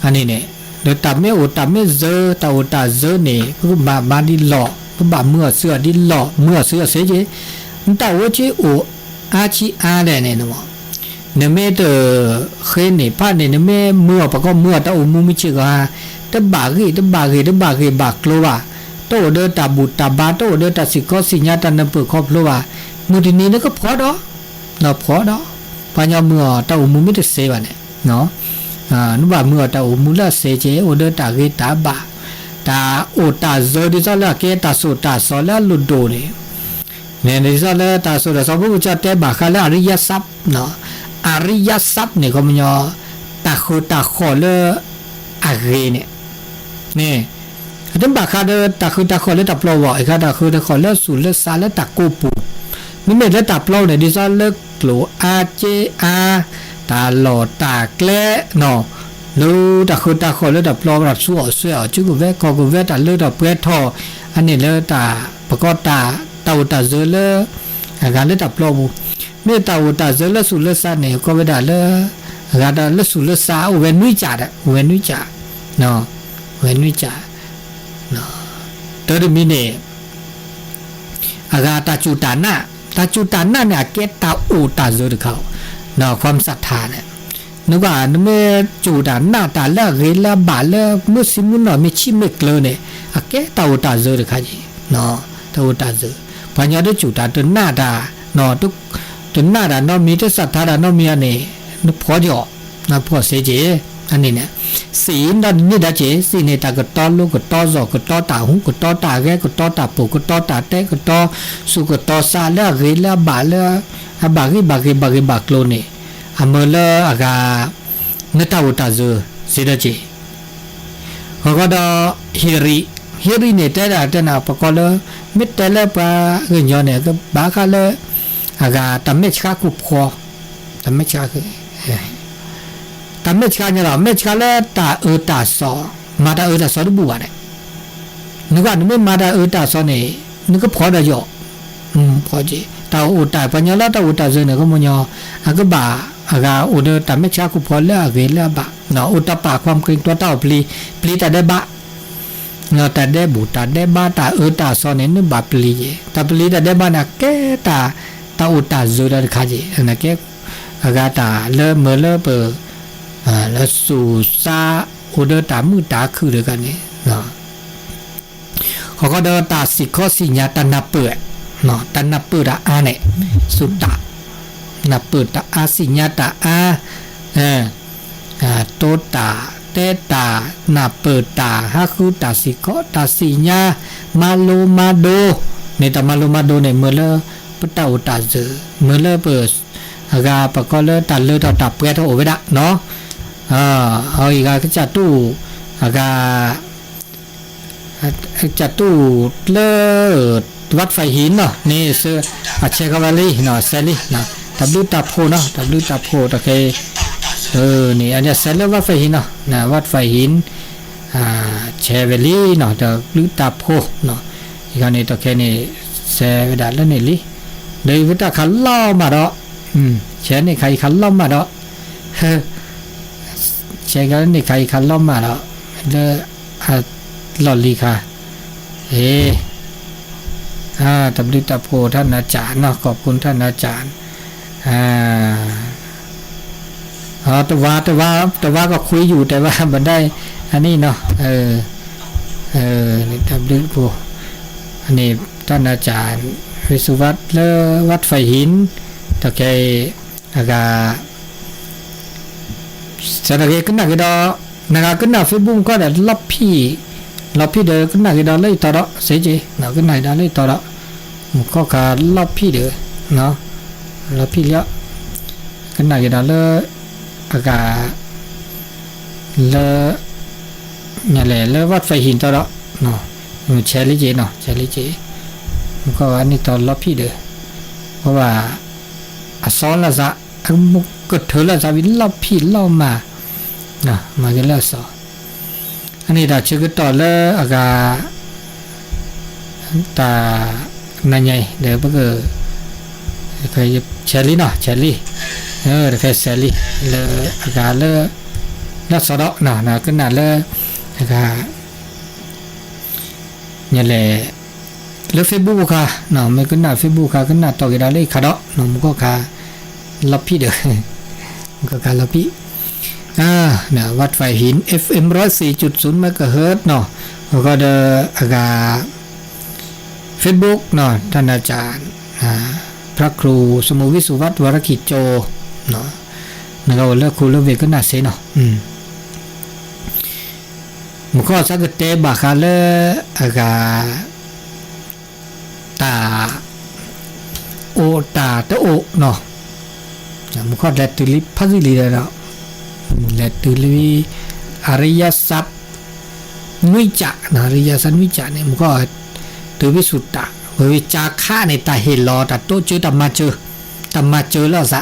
อันนี้เนี่ยเดี๋ยวตาไม่โอตาไม่เจอตาโอตาเจอเนี่ยก็มาดิหล่อก็บาเมื่อเสื้อดิหล่อเมื่อเสื้อเสียจีตาโอเจโออาชีอาเดเนี่ยนะเนี่ยไม่เตอเคยเนี่ยป้าเนี่ยไม่เมื่อปะก็เมื่อตาโอมุมิจิกาตบากรีบากโลวะโตเดตาบุตาบาโตเดตาสิกอสิญาตันนเปิดครอบโลวะมือทีนี้นี่ก็พอดอเนาะพอดอปัญญาเมื่อตาโอมุมิตเสวะเนี่ยเนาะนุบะเมื่อตาโอมุละเสเจโอเดตาเกตาบาตาโอตาโซดิซาละเกตาโซตาโซละลุโดเนี่ยดิซาละตาโซละสบุจะเตบาคาละอริยทรัพย์เนาะอริยทรัพย์เนี่ยก็มันยอตาโคตาขอเลอะเรเนี่ยนี่ถ้าบาคาเดตาคือตาขอเลตาปลาวะไอ้ค่ะตาคือตาขอเลสุเลสาเลตาโกปูนี่เมื่อเลตาปลาวเนี่ยดิซาเลกโลอาเจอาตาหลอตาแกลเนาะลูตาคือตาขอเลตาปลาวรับสู้เสียจุกเวกกเวตาเลตาเปรทออันนี้เลตาประกอบตาตาตาเจเลอาการเลตาปลาวเมื่อตาตาเจเลสุเลสาเนี่ยก็เวดาเลอาการเลสุเลสาเวนุจ่าเวนุจ่าเนาะเวนุจ่าเนาะตอนนี้เนี่ยอาการตาจุตานะเนี่ยเกตตาโอตาเจอเขาเนาะความศรัทธาเนี่ยนึกว่าเมื่อจุตานะตาละเรละบาละมุสลิมเนาะไม่ชิไม่เกลเนี่ยเกตตาโอตาเจอเขาจีเนาะตาโอตาเจอปัญญาได้จุตาตัวหน้าตาเนาะทุกตัวหน้าตาเนาะมีแต่ศรัทธาเนาะมีอันนี้นึกพอจ่อนะพอเสียเจอันนี้เนี่ยสีนั่นนี่ได้เจสีเนี่ยตาก็ต้อลูกก็ต้อจอกก็ต้อตาหูก็ต้อตาแกก็ต้อตาปูก็ต้อตาเตก็ต้อสุก็ต้อซาแล้วเรละบาละบากโลนี่อเมละอากาเนตาอุตาเจสีได้เจเขาก็ดอฮิริเนี่ยแต่น่ะปะก็เลยมิแต่ละปะเงินย้อนเนี่ยก็บาคาเลยอากาตะเมชกากุพอตะเมชกาคือตาเมชกาเนี่ยเราเมชกาเลตาตาซอมาตาตาซอดูบัวเนี่ยนึกว่านึกมาตาตาซอเนี่ยนึกก็พอได้ย่อพอจีตาตาปัญญาละตาตาเจเนี่ยก็มันย่ออากบาอากาเดตาเมชกากุพอละเวละบะเนาะตาปากความเกรงตัวเต้าปลีตาได้บะเนาะตาได้บุตาได้บาตาตาซอเนี่ยนึกบาปลีตาปลีตาได้บานะแกตาตาเจได้ขาจีนะแกอากาตาเลเมเลเปแล้วสู่ซาโอเดตามือตาคือเดียวกันนี่เนาะเขาก็เดินตาสิข้อสิญาตันนับเปิดเนาะตันนับเปิดอาเนี่ยสุตตะนับเปิดตาอาสิญาตาอาโตตาเตตานับเปิดตาฮักคุตาสิข้อตาสิญามาโลมาโดเนี่ยตามาโลมาโดเนี่ยเมื่อเลปตาอุตาเจอเมื่อเลเปิดอากาปะก็เลตัดเลตาตับเปรตโอเวดะเนาะเอาอีกก็จะตู้อากาจะตู้เลิศวัดไฟหินเนาะนี่เสืออาเชกาวาลีเนาะเซลีเนาะตับลูตาโพเนาะตับลูตาโพตะเคนี่อันนี้เซลวัดไฟหินเนาะนะวัดไฟหินเชเวลีเนาะตับลูตาโพเนาะอีกอันนี้ตะเคนี่เซเวดาแล้วนี่ลิเลยวิตาขันล่อมาเนาะเชนี่ใครขันล่อมาเนาะเชกันนี่ใครขันล้อมมาแล้วหลอดลีค่ะตับดิตาโพท่านอาจารย์เนาะขอบคุณท่านอาจารย์แต่ว่าก็คุยอยู่แต่ว่ามันได้อันนี้เนาะนี่ตับดิโพอันนี้ท่านอาจารย์วิสุวัตเลวัดไฟหินตะเกยอากาสระเกขึ้นหน้ากิดนักขึ้นหน้าเฟซบุ๊กก็ได้ลับพี่เด้อขึ้นหน้ากิดเลยต่อละเสียจีนักขึ้นหน้าได้เลยต่อละก็ขาลับพี่เด้อเนาะลับพี่เยอะขึ้นหน้ากิดเลยอากาเนี่ยแหละเลยวัดไฟหินต่อละเนาะแชร์ลิเจเนาะแชร์ลิเจก็อันนี้ต่อลับพี่เด้อเพราะว่าซ้อนละซะมุกก็เธอละจะวินลับพี่เล่ามามากันแล้วสออันนี้ถ้าชื่อก็ต่อเลยอากาตานั่นไงเดี๋ยวก็เคยเชลลี่เนาะเชลลี่เคยเชลลี่เลยอากาเลย แล้วสะดอกนะก็น่าเลยนะครับนี่แหละแล้ว Facebook ค่ะเนาะไม่ก็น่า Facebook ค่ะก็น่าต่อกันได้เลยค่ะเนาะมันก็ค่ะลับพี่เด้อมันก็ค่ะลับพี่เนี่ยวัดไฟหิน FM 104.0 เมกะเฮิรตซ์เนาะแล้วก็เดอากา Facebook เนาะท่านอาจารย์พระครูสมุวิสุวัฒน์วรกิจโจเนาะแล้วก็เลิกครูเลิกเวก็น่าเสเนาะมันก็สักเตะบาคาเลอากาตาโอตาตะโอเนาะมันก็แลตุลิพัสิลีเนาะแลตุลิอริยสัพนุยจะนะอริยสัพนุยจะเนี่ยมันก็ตัววิสุทธะวิจาค่าในตาเฮลอตาโตเจอตามาเจอแล้วซะ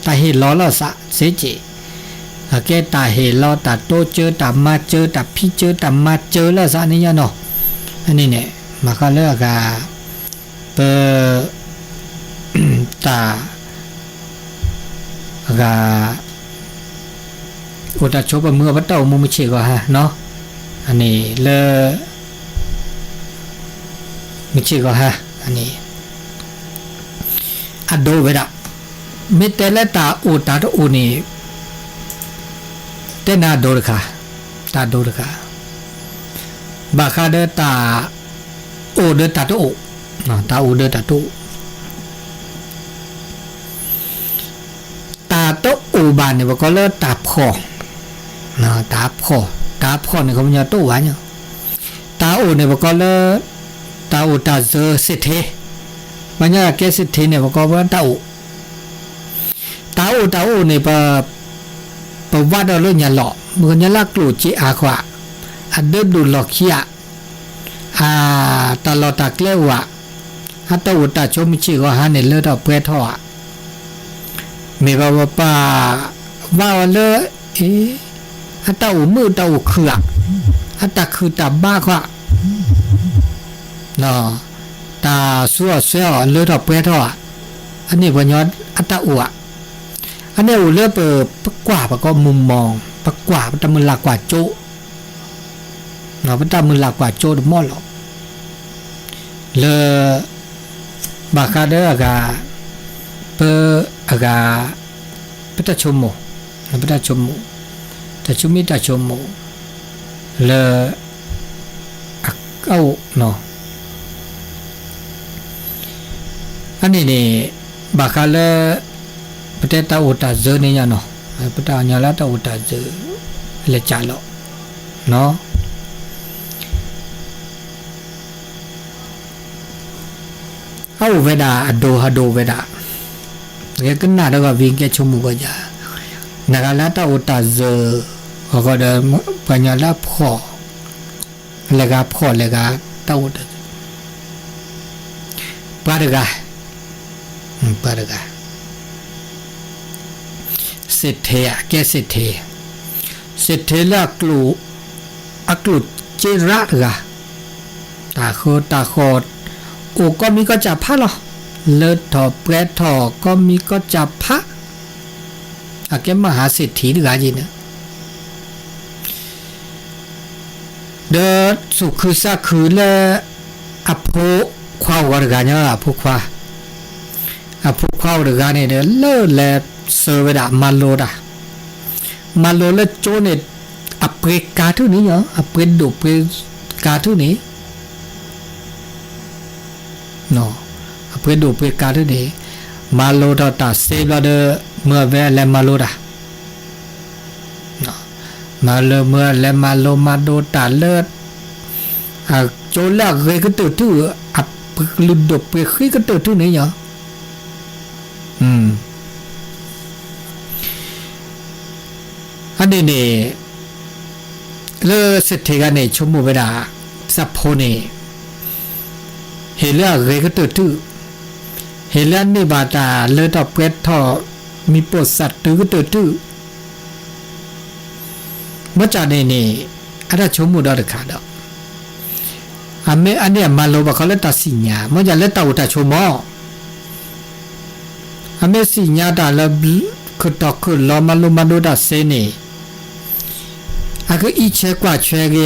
ตาเฮลอแล้วซะเสจแกตาเฮลอตาโตเจอตามาเจอตาพี่เจอตามาเจอแล้วซะนี่เนาะอันนี้เนี่ยมาก็เลิกเปตากาโอตาชบเมื่อวัดเต้ามุมิเชก็ฮะเนาะอันนี้เลมิเชก็ฮะอันนี้อโดเวดะเมตเตลตาโอตาโตโอนี่เตนาโดรค่ะตาโดรค่ะบาคาเดตาโอเดตาโตโอตาโอเดตาโตตาโตโอบานเนี่ยก็เลิกตาพอนะตาพอเนี่ยเขาไม่ยอมโตวะเนี่ยตาโอเนี่ยก็เลิกตาโอตาเจอสิทธิมันเนี่ยแกสิทธิเนี่ยก็ว่าตาโอเนี่ยปะวัดเอาเรื่องยันหล่อเหมือนยันลักกลูจีอาขวาอันเดินดูหลอกเขี้ยตลอดตาเกลี้ยวฮัตตาโอตาชมิชิก็หาเนี่ยเลิกเอาเพื่อท่อมีว่าป้าว่าเลยฮัตตาโอมือตาโอคือฮัตตาคือตาบ้าขวาเนาะตาซัวเสียเลิกเอาเพื่อท่ออันนี้วันย้อนฮัตตาโออันนี้อุเลือเปิดปักกว่าปะก็มุมมองปักกว่าปัตมือหลักกว่าโจเนาะปัตมือหลักกว่าโจดมอหรอกเลบาคาเดออากาเปอากาปัตชมโมปัตชมโมตชุมิตชมโมเลอักเอาเนาะอันนี้นี่บาคาเลปะเตตาโอตาเจนี่ยเนาะปะตาญาลาตาโอตาเจเลจาโลเนาะเอาเวดาอโดฮโดเวดาเรียกกันน่าแล้วก็วิ่งแกชมมุกจ้ะนากาลาตาโอตาเจก็เดปัญญาลาพอแล้วก็พอแล้วก็ตาโอตาปาดกาเศรษฐีแกเศรษฐีละกลูเจระกะตาโคโอก็มีก็จับพระหรอเลิศถอแปรถอก็มีก็จับพระแกมหาเศรษฐีหรือกะจีนะเดสุคือสักคือละอโภควาวรกะเนี่ยอโภควาหรือกะเนี่ยเลิศแลเซเวดามาโลเลโจเนอัปเปกาทุนี้เนาะอัปเปดูเปกาทุนี้เนาะอัปเปดูเปกาทุนี้มาโลดตาเซบลาเดเมื่อเวลมาโลดาเนาะมาเลเมื่อเลมาโลมาโดตาเลิศโจลากเรก็ตื่นตู้อัปเปลุดดเปขี้ก็ตื่นตู้นี้เนาะอันนี้เนี่ยเลือเศรษฐีกันเนี่ยชมพูเวดาสัพโพเนี่ยเฮเล่เรก็ตื่นตู้เฮเล่นี่บาตาเลือดอกเป็ดทอมีปวดสัตว์ตื้อก็ตื่นตู้เมื่อจากเนี่ยอันนั้นชมพูดอกขาดอกอันนี้มาโลบะเขาเล่นตัดสินญาเมื่อจะเล่นตาอุตชมออันนี้สิญญาตาละคือตอกคือลอมาโลมาโดดาเซนี่ อาคืออีเชกว่าเชเก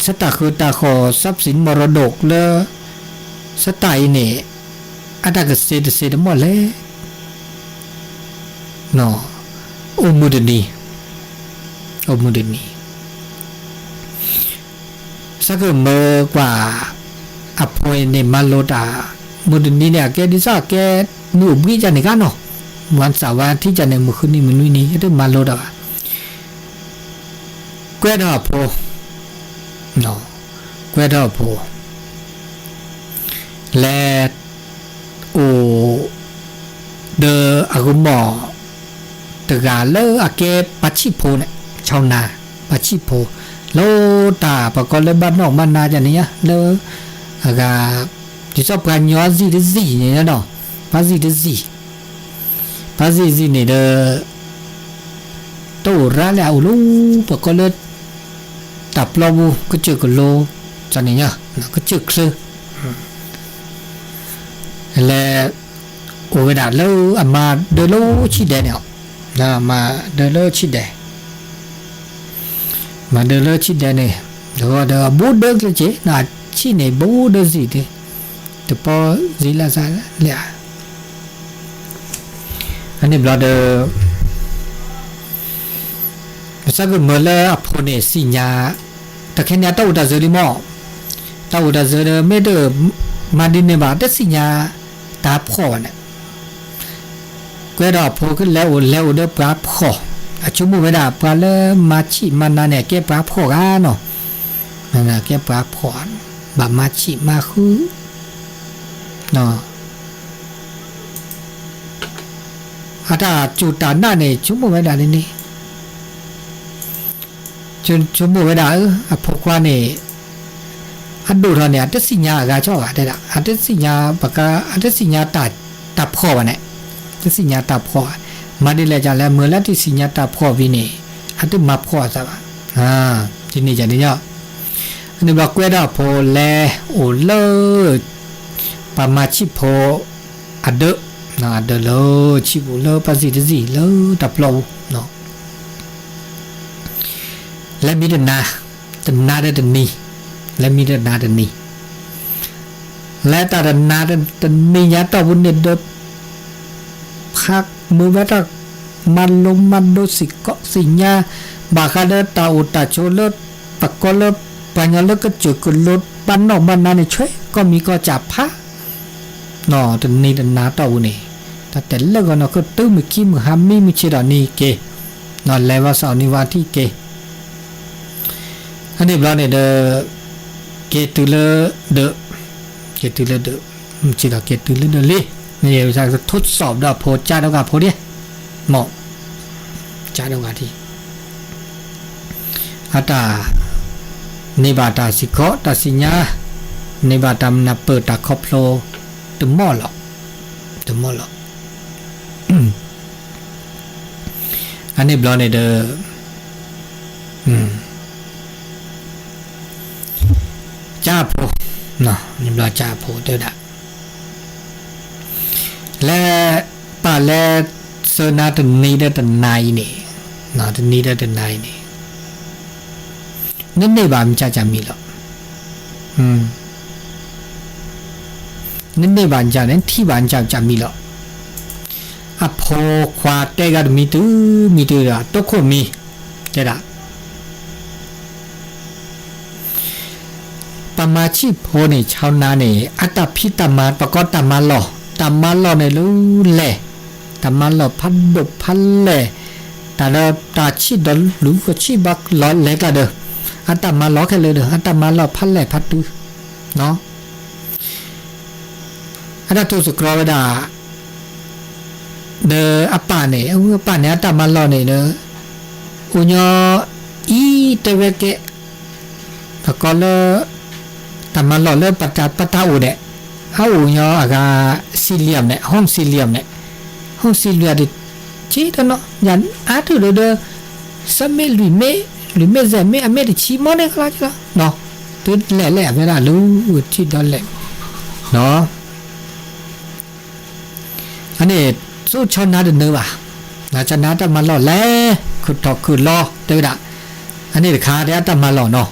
สตาคือตาขอทรัพย์สินมรดกเลสไตล์นี่อาตากเสดหมดเลยเนาะโอมุดนีสักเมื่อกว่าอภัยในมาโลดามุดนีเนี่ยแกดิซ่าแกนูบกี้จันนี่กันเนาะวันเสาร์ที่จันในมือคืนนี้มันนี่ก็มาโลดาแกดาโพเนาะแกดาโพและโอเดออากุมอตะกาเลอเกปัชิโพเนี่ยชาวนาปัชิโพโลตาปะกอเลบ้านนอกบ้านนาจันนี่เลออากาที่ชอบการย้อนซีเนี่ยเนาะภาษีเนี่ยเดอโตระแล้วลูปะกอเลตับลอบูก็เจอกโลจันนี่ก็เจอคลือและโอเวดาเลอมาเดโลชิเดเนี่ยนะมาเดโลชิเดเนี่ยเดี๋ยวบูเดกเลยเจนะชิเนี่ยบูเดสิเดแต่พอซิลาซาเลยอันนี้บลาเดสักเมื่อแล้วพอเนี่ยสิญาแต่แค่นี้ต้องอุตส่าห์ลิมอต้องอุตส่าห์ไม่เดิมมาดินเนี่ยบาดแต่สิญาตาพ่อเนี่ยก็ได้พอขึ้นแล้วเด้อปลาพ่อชุมเวดาปลาเลมาชิมันน่ะเนี่ยแกปลาพ่อกันเนาะนั่นน่ะแกปลาพ่อบามาชิมาคือเนาะอาตาจุตาหน้าเนี่ยชุมเวดานี่ชุมเวดาพวกว่าเนี่ยอันดูเราเนี่ยอัตสิญญากาชอบได้ละอัตสิญญาปากกาอัตสิญญาตับพ่อวะเนี่ยอัตสิญญาตับพ่อมาได้แล้วจะแล้วเมื่อแล้วที่สิญญาตับพ่อวินี่อัตมาพ่อซะว่าทีนี้จะนี่เนาะอันนี้บอกว่าได้พอแลโอเลปามาชิพออัดเดนะอัดเดโลชิบุเลปาซิดซิเลตับโลเนาะและมีเดนาเดนี่และมีเดนาเดนี่และตาเดนาเดนี่ยาตาวุนเดดพักมือวัดมันลงมันโดสิกสิญาบาคาเดตาอุตาโชเลปะกอเลปัญญาเลก็จุกลดบ้านนอกบ้านนาเนี่ยช่วยก็มีก็จับพระเนาะเดนี่เดนาตาวุนี่แต่เลิกก็เนาะก็ตื้อมือขี้มือหามีเชดานี่เกนอนแล้วว่าสาวนิวาที่เกอันนี้บลาเนี่ยเดเกตุเลเดจิตาเกตุเลเดเลยนี่วิชาทดสอบดอกโพจ้าดอกกับโพเนี่ยเหมาะจ้าดอกกับที่อัตตานิบาตาสิโกตาสิญญานิบาตามนับเปิดตาครอบโลตุมอหรอกอันนี้บลาเนี่ยเดจ้าโพเนาะนี่บลาจ้าโพเด้อดะและป่าและเสนาตนี้ได้แต่นายนี่เนาะตนี้ได้แต่นายนี่นั่นนี่บามจะมีหรอกนั่นนี่บานจะนั้นที่บานจะมีหรอกอะพอควาเตกัดมีตื้อละตกคนมีเด้อดะปามาชิโพนี่ชาวนานี่อัตพิตามาปะกอตามาหล่อตามาหล่อในรู้แหละตามาหล่อพันดบพันแหละแต่ละตาชิดอหรือก็ชิบักหล่อแหลกละเด้ออัตมาหล่อแค่เลยเด้ออัตมาหล่อพันแหละพัดตื้อเนาะอัตตุสุกรอเวดาเด้ออปาเนี่ยอปาเนี่ยอัตมาหล่อเนี่ยเด้ออุญญอีเตเวเกะปะกอเลตามาหล่อเริ่มปัจจัยปัตตาอูเนี่ยเขาอูยออากาสี่เหลี่ยมเนี่ยห้องสี่เหลี่ยมดิจีตเนาะยันอาตุเด้อสมัยลุยเมเซเมอเมริชีมอเนี่ยคลาจ้ะเนาะตัวแหล่เวลารู้ที่ดอลแหล่เนาะอันนี้สู้ชาวนาเดินเนอว่ะนาจะนาตามาหล่อแลคือตอกคือรอเด้อดะ อันนี้ขาเดียตมาหล่อเนาะ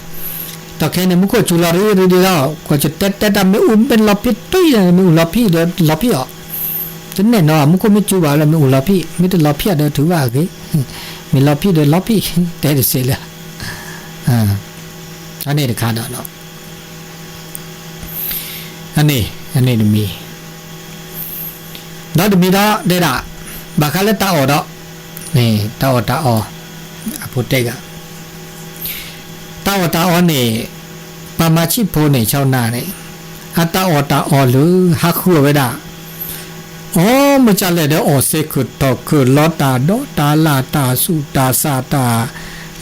ตอแค่เนี่ยมุกจุลารีดีแล้วก็จะเตะไม่อุ้มเป็นลอพี่ตุ้ยไม่อุ้มลอพี่เด้อลอพี่อ่ะจนแน่นอนมุกไม่จูบอะไรไม่อุ้มลอพี่ไม่ได้ลอพี่เด้อถือว่ากี่มีลอพี่เด้อลอพี่แต่เดี๋ยวเสียเลยอันนี้ขาเนาะอันนี้มีđó được mi đó đây đã bà khá là tao đó nè tao apoteka tao nè bà mà chỉ po nè chao na nè tao lư hắc khua vậy đã mà trả lời đó sẽ cứ lót ta đó ta là ta su ta sa ta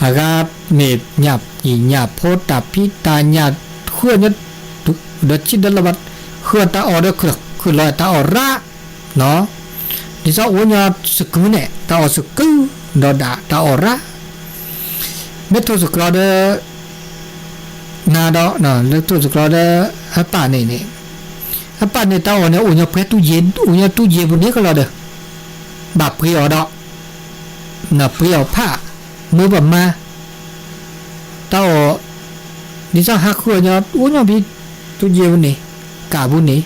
aga nè nhập nhập po ta pi ta nhập khua nhất đó chỉ đó là bắt khua tao đó cứ lời tao ra nó đi sao uống nhau sự cứ nè tao sự cứ đó đã tao ra biết thôi sự đó na đó nè lấy thôi sự đó hấp bà này tao này uống nhau phải tu yen một nét cái là được bà prior đó nè prior pha mới bẩm ma tao đi sao hát khua nhau uống nhau bị tu yen này cả buôn này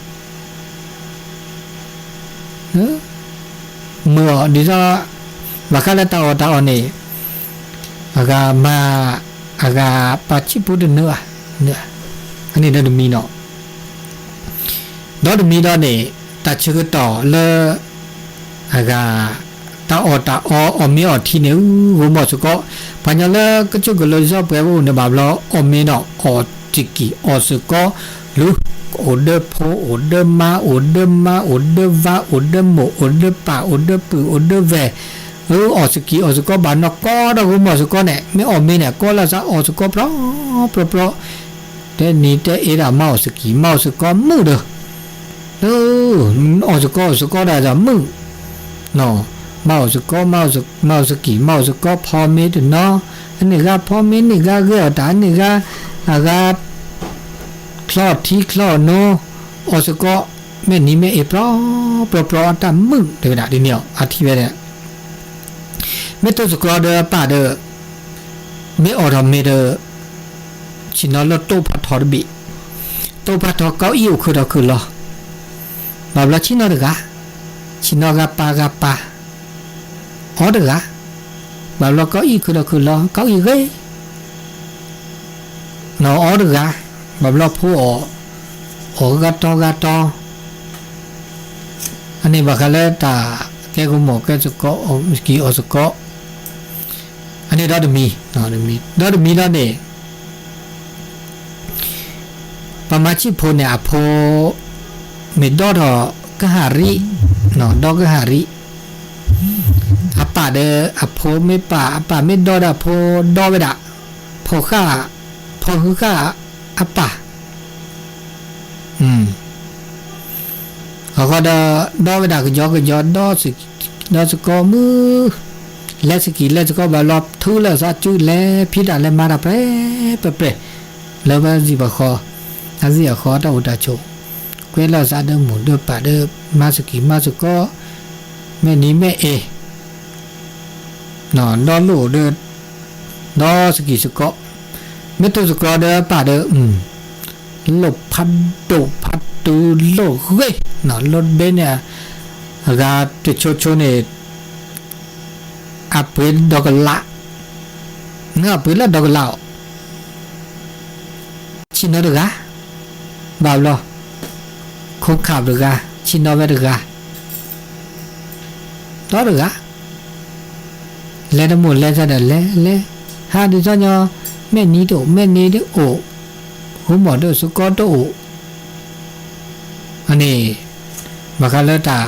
mưa đi ra và cái là tao này aga pachi bút nữa anh này là được mi nọ đó được mi đó này ta chưa có tỏ lơ aga tao ở mi ở thì nếu gồm một số có phải nhớ lơ cái chỗ cái lời do bé vô này bảo lo ở mi nọ ở chỉ kỳ ở số có lúc order po order ma order va order mo order pa order pu order về ở sự kỳ ở sự có bạn nó có đâu cũng mà sự có này mấy ở bên này có là sao ở sự có pro thế ní thế ấy là mau sự kỳ mau sự có mưa được ở sự có là giảm mưa nó mau sự kỳ mau sự có pho mấy thì nó anh này ra pho mấy này ra cái ở đá này raคลอดที่คลอดโนอสก็แม่นี้แม่เอปรอตามมึงเดี๋ยวนะเดี๋ยวอาทิตย์เนี่ยแม่ตัวสกอเดอป่าเดอแม่ออร์เมเดอชินอลโตพัดทอดบีโตพัดทอเก้าอี้คือเราคือรอบาบลาชินอเดกะชินอกะปาออเดกะบาบลาเก้าอี้คือเราคือรอเก้าอี้เก้นออเดกะแบบเราพูดกาตออันนี้บักเลยตาแกก็หมกแกจะก็กี่อสก็อันนี้ดอดมีแล้วเนี่ยประมาณที่พูเนี่ยพูไม่ดอดก็หาริเนาะดอกก็หาริอาป่าเดอพูไม่ป่าไม่ดอดพูดอไปด่าพูข้าคือข้าapaเขาก็ดอไปด่าก็ยอดอสก็มือแล้วสกีแล้วสก็บาลอบทูแล้วซะจุแล้วพี่ด่าแล้วมาดาเปแล้วว่าสิบคออาสิคอตาอุตาโชเกวแล้วซะเดหมุนเดปาเดมาสกีมาสก็แม่นี้แม่เอนอนดอลูเดดอสกีสก็ไม่ตัวสกอเดอป่าเดอหลบพัดดูพัดตูโลกเว้ยเนาะรถเบนเนี่ยกาติโชเนี่ยอาเปิดดอกละเงาเปิดละดอกละชินเอาเดือกะบ่าวล้อคงขับเดือกะชินเอาไปเดือกะต่อเดือกะเล่นหมดเล่นซะเด้อเล่หาดิซะเนาะแม่นี้โอ้หัวหมอเด้อสุกอโตอันนี้บักเลตา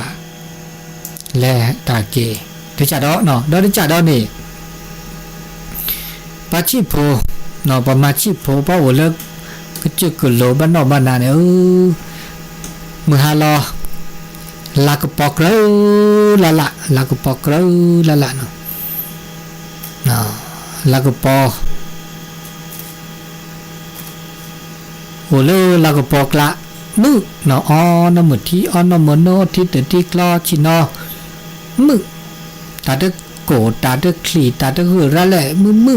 แลตาเกเดจาดอเนาะดอเดจาดอนี่ปาชิโพเนาะปมาชิโพปะโอเลก็จึกโลบ้านนอกบ้านนาเนี่ยมือฮาลอลากปอกละลากปอกละเนาะลากปอโอเลลากปอกละมึเนาะอ๋อนมือที่อ๋อนมือโนที่แต่ที่กลอชินอมึตาเดโกตาเดคลีตาเดหือระแหละมึ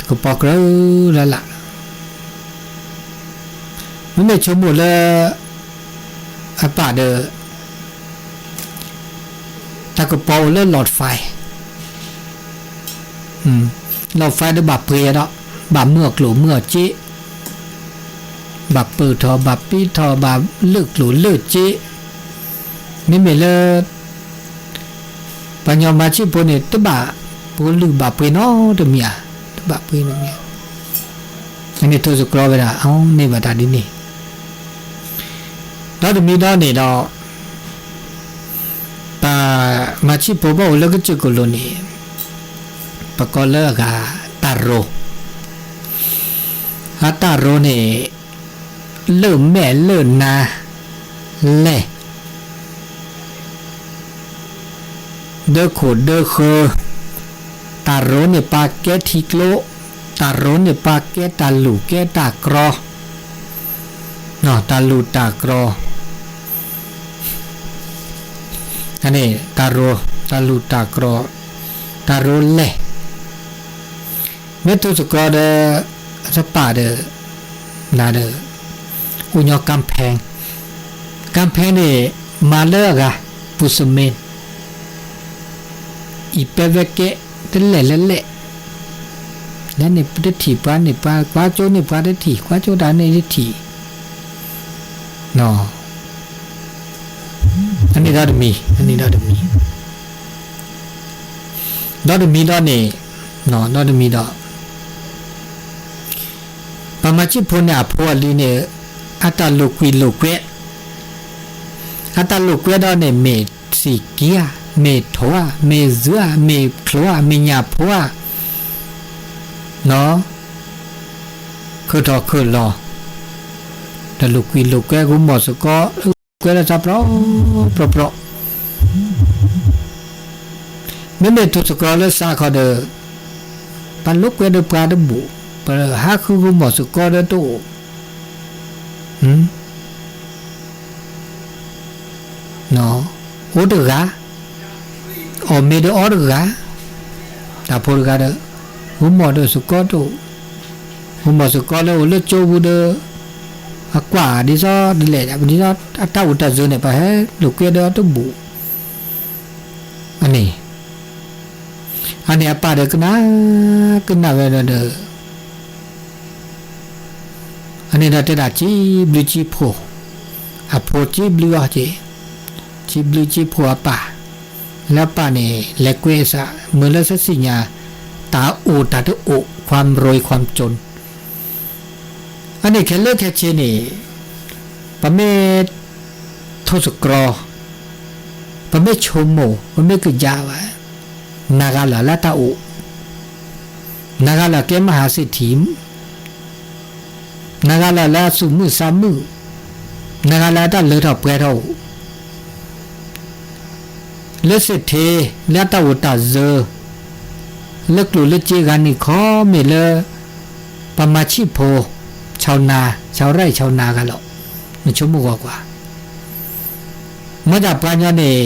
ก็ปอกแล้วล่ะมันไม่ชมหมดเลยอาป่าเดอตาก็ปอแล้วหลอดไฟหลอดไฟได้บับเปรียดอ่ะบับเมื่อกหลูเมื่อจิบับปือทอบับปีทอบับเลือกหลูเลือกจิไม่เมเลปัญญามาชิพเนี่ยตบะปูลือบาปเนาะตะเมียตบะเปนเมียอันนี้ตัวสุกรอเวลาเอาเนี่ยบาดาดินี่แล้วตะมีดอเนี่ยดอปามาชิพบ่แล้วก็จุกโลนี่ปะกอเลกาตาโรฮาตาโรเนี่ยเลิ่มแม่เลิ่มนาเล่เดอโคเดอเคตาโรเนี่ยปาเกทิกโลตาโรเนี่ยปาเกตาลูเกตากรอเนาะตาลูตากรออันนี้ตาโรตาลูตากรอตาโรเล่เมื่อตัวสกรอเดสปาเดนาเดอุญกำแพงนี่มาเลิกอะปุสเมนอีเปเวเกะตะเล่แล้วเนี่ยได้ถีปาเนี่ยปากว่าโจเนี่ยปาได้ถีกว่าโจดาเนี่ยได้ถีเนาะอันนี้ได้มีดอนี่เนาะได้มีดอปามาชิพเนี่ยพอลีเนี่ยอัตลูกเวอัตลูกเวดอเนี่ยเมสิเกียเมทัวเมเสือเมคลัวเมญาพัวเนาะคือทอคือรอแต่ลูกแกกูหมดสก็แกจะจับเราเปราะไม่เมตุสก็เลยสาขอเดอปันลูกแกเดอปลาเดบุปะหาคือกูหมดสก็เดอโตเนาะโอเดกาโอเมเดออเดกาตาพูดกันเดอหุมอเดสุกอตุหุมอสุกอเลโอเลโจบูเดอะกว่าดิซอดิเลอะดิซออะตาอุตะโซเนี่ยปะเฮลูกเกเดอตุบูอันนี้อะปาเดกนาเวเดออันนี้ดาเตดาจิบลิจิโพอะโพจิบลิวะจิบลิจิโพอะปาแล้วป่าเนี่ยเล็กเวสะเมื่อละสิญาตาโอตาตุโอความรวยความจนอันนี้แค่เลิกแค่เชนี่ปะเมทศกรอปะเมชมโมปะเมกยาวะนากาลาละตาโอนากาลาแกมหาเศรษฐีนากาลาละสุมือสามมือนากาลาตาเลทอเปรอเลสเทเลตาโอตาเซเลิกหลุเลิกเจกันนี่ขอเมเลปามาชิโพชาวนาชาวไร่ชาวนากันหรอกมันชั่วโมงกว่าเมื่อจากปัญญาเนี่ย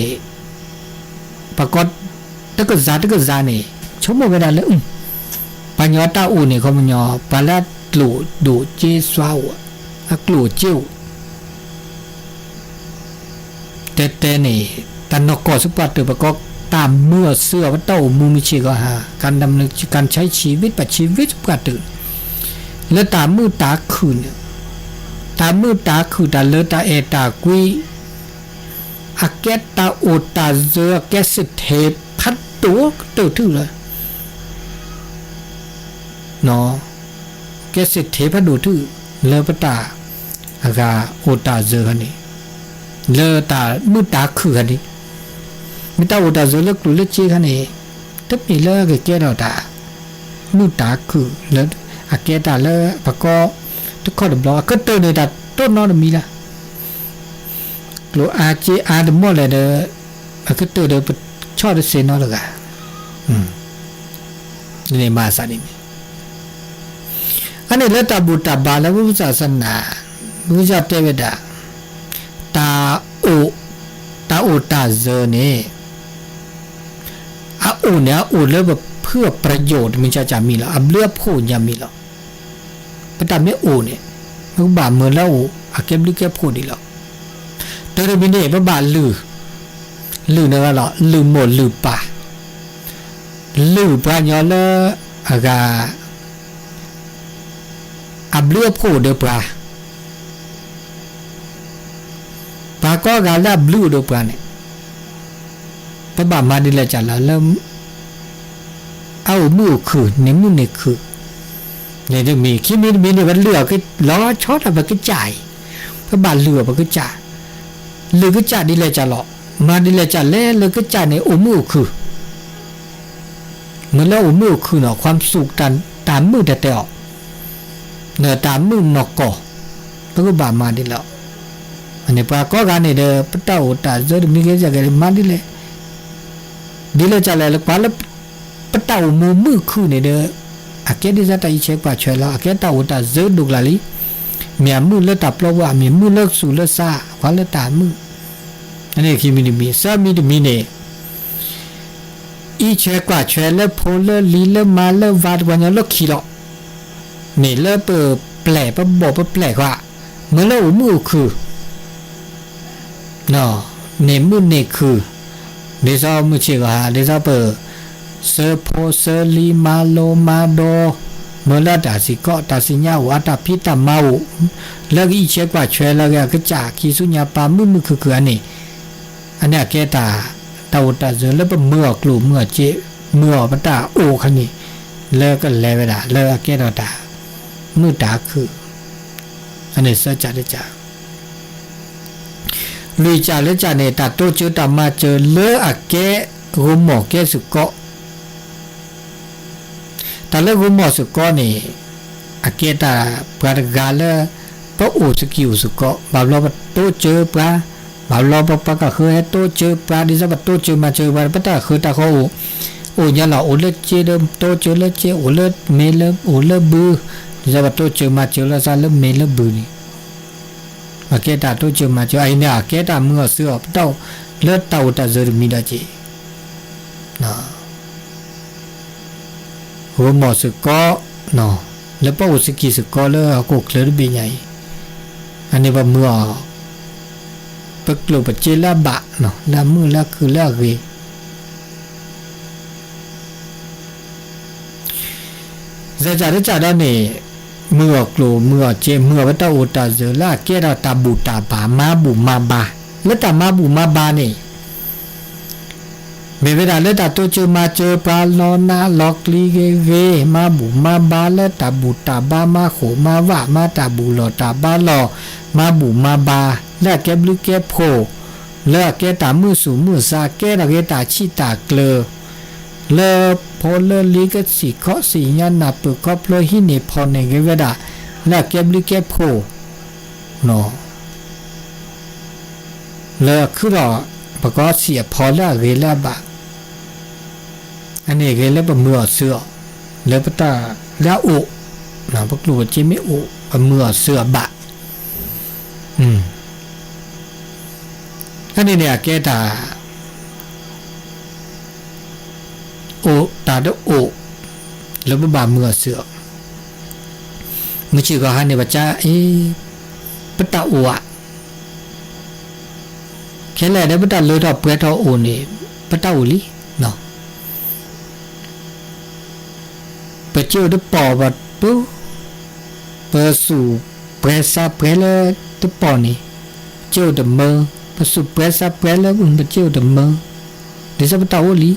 ปรากฏตะกษาเนี่ยชั่วโมงเวลาเลยปัญญาตาอูเนี่ยเขามันยอปลาหลุดูเจสวาวอักหลุเจียวแต่เนี่ยแต่นกกอสุปาตุปรากฏตามเมื่อเสื้อวัตถุมูมิชิก็หาการดำเนินการใช้ชีวิตปัจชีวิตปกติและตามมือตาคืนตามมือตาคือตาเลตาเอตากุยอาเกตตาโอตาเซอแกสเทพัดตัวทื่อเลยเนาะแกสเทพัดดูทื่อเลปตาอากาโอตาเซอกันนี่เลตามือตาคือกันนี่มิตาอุตาโซเล็กลุเล็กเจกันนี่ทับนี่เลิกแกเราตามือตาคือแล้วอาเกตาเลิกปะก็ทุกข้อเดือดร้อนก็เตือนเลยแต่ต้นน้องมีละหรืออาเจอาเดมอลเลยเด้อก็เตือนเด้อชอบเซนน้องเลยนี่มาสานี่อันนี้แล้วตาบุตรบาลแล้วพุทธศาสนาพุทธเทวดาตาโอตาเซเนี่ยอาโอเนี่ยโอเลยแบบ เพื่อประโยชน์มันจะมีแล้วอับเลือบพูดยังมีแล้วประตามไม่โอเนี่ยมันบาเมื่อแล้วอาเก็บลึกแก็พูดดีแล้วแต่เราไม่ได้ว่าบาลือเนี่ยก็หรอลือหมดลือป่าลือป่าย้อนแล้วอากาอับเลือบพูดเดือป่าป่าก็การแล้วบลูเดือป่าเนี่ยพระบามาดีเลยจัดแล้วเริ่มเอามือคืนในมือเนี่ยคือเนี่ยจะมีคิดมีเนี่ยมันเลือกก็ล้อช็อตอะไรก็จ่ายพระบาเลือกมันก็จ่ายเลือกก็จ่ายดีเลยจัดหรอมาดีเลยจัดแล้วเลือกก็จ่ายในโอมือคือเหมือนแล้วโอมือคือเนาะความสุขตามมือแต่ออกเนี่ยตามมือนอกก่อพระบามาดีแล้วอันนี้ปาก็การเนี่ยเด้อพระเจ้าตาจะมีแค่จะกันมาดีเลยจัดแล้วกว่าแล้วปะเต่ามือคือเนี่ยเด้ออาเกดิจะตายเช็คกว่าช่วยแล้วอาเกตาอุตาเจอดุกลาลีเมียมือเลือดตับเราว่าเมียมือเลิกสู่เลือดซาควันเลือดตามืออันนี้คือมีซามีเนี่ยอีเช็คกว่าช่วยแล้วโพลลีเลมาเลวาดวันนี้เลิกขี้หรอกเนี่ยเลิกแปลปะบอกแปลกว่าเมื่อเรามือคือเนาะเนี่ยมือเนี่ยคือเดี๋ยวมือเชื่อว่าเดี๋ยวเปิดเซโพเซลีมาโลมาโดเมื่อละตาสิก็ตาสิญาวัตพิตามาอุแล้วอีเช็คว่าช่วยแล้วก็จ่าคิสุญญาปามือคืออันนี้แกตาอุตาเจอแล้วเป็นเมื่อกลุ่มเมื่อเจเมื่อปตาโอคันนี้แล้วก็แล้วเวลาแล้วแกตามือตาคืออันนี้เสียจ่าได้จ่าลุยจ่าแล้วจ่าเนี่ยตาโตเจอตามาเจอเลอะแกรูหมอแกสุก็แต่แล้วรูหมอสุก็นี่อาเกตาปรากาลปะโอสกิวสุก็บาลอบโตเจอปลาบาลอบปะก็คือโตเจอปลาดิซะปะโตเจอมาเจอปลาปะตาคือตาเขาโอญาละโอเลเจเดมโตเจอเลเจโอเลเมเลโอเลบือดิซะปะโตเจอมาเจอละซาเลเมเลบือนี่อาเกตาโตเจอมาเจอไอ้เนี่ยอาเกตาเมื่อเสือเต้าเลือดเต้าตาเจอมีดาเจนะหัวหมอสึกก็เนาะแล้วป้าอุสกิสึกก็เลยก็เคลื่อนไปใหญ่อันนี้ว่าเมื่อปักลูปเจลาบะเนาะละมือละคือละเรจะจ่าได้เนี่ยเมื่อกลูเมื่อเจเมื่อวัตอุตาเจละเกดาตาบูตาบามาบุมาบาแล้วตามาบุมาบาเนี่ยเมื่อเวลาเลตาโตเจอมาเจอปลาลอนาล็อกลีเกมาบุมาบาเลตาบุตาบามาโขมาว่ามาตาบุหลอตาบาหลอมาบุมาบาและแกบลึกแกโพและแกตามือสูมือซาแกตาเกตาชิตาเกลเลโพเลลีกสิเคาะสีญานาปึกครอบโลหิเนพอในเกเวดาและแกบลึกแกโพเนาะเลคือรอประกอบเสียพอละเรละบะอันนี้เกลปะเมื่อเสือแล้วปะตาละโอนะพวกลูกจิไม่โอปะเมื่อเสือบะอันนี้เนี่ยแกตาโอตาดโอแล้วบะเมื่อเสือมื่อชื่อก็หันเนี่ยว่าจะปะตาโออะแค่แลได้ปะตาเลยดอกเปรตโอนี่ปะตาโอลิเนาะไปเจอได้ปอบัดปุ๊บเปิดสู่เปรซาเปรเลได้ปอนี่เจอเดมเปิดสู่เปรซาเปรเลมันไปเจอเดมเดี๋ยวจะไปตาโอลี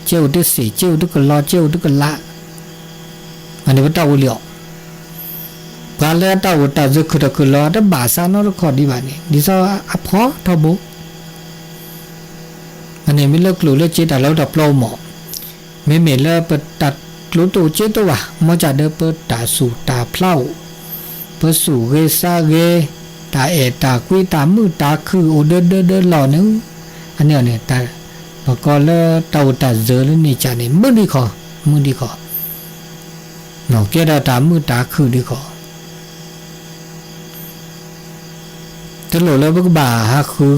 เจอได้สีเจอได้ก็รอเจอได้ก็ละอันนี้ไปตาโอลีอ่ะปลาเล่ตาโอตาจะคือตะคือรอได้บาซานอรคอดีบานี่ดิซาอพอทบุอันนี้ไม่เลิกหลุดเลิกเจตแต่แล้วดับโลหมอไม่เหม็นเลยเปิดตัดรู้ตัวเจตัวมาจากเดิมเปิดตาสู่ตาเพลาเปิดสู่เรซาเรตาตาคุยตามือตาคือโอเดินหล่อนึงอันนี้เนี่ยตาปกอเลตาตาเจอเลยนี่จานี่มือดีขอเนาะแกได้ตามือตาคือดีขอตลอดแล้วพวกบ่าฮะคือ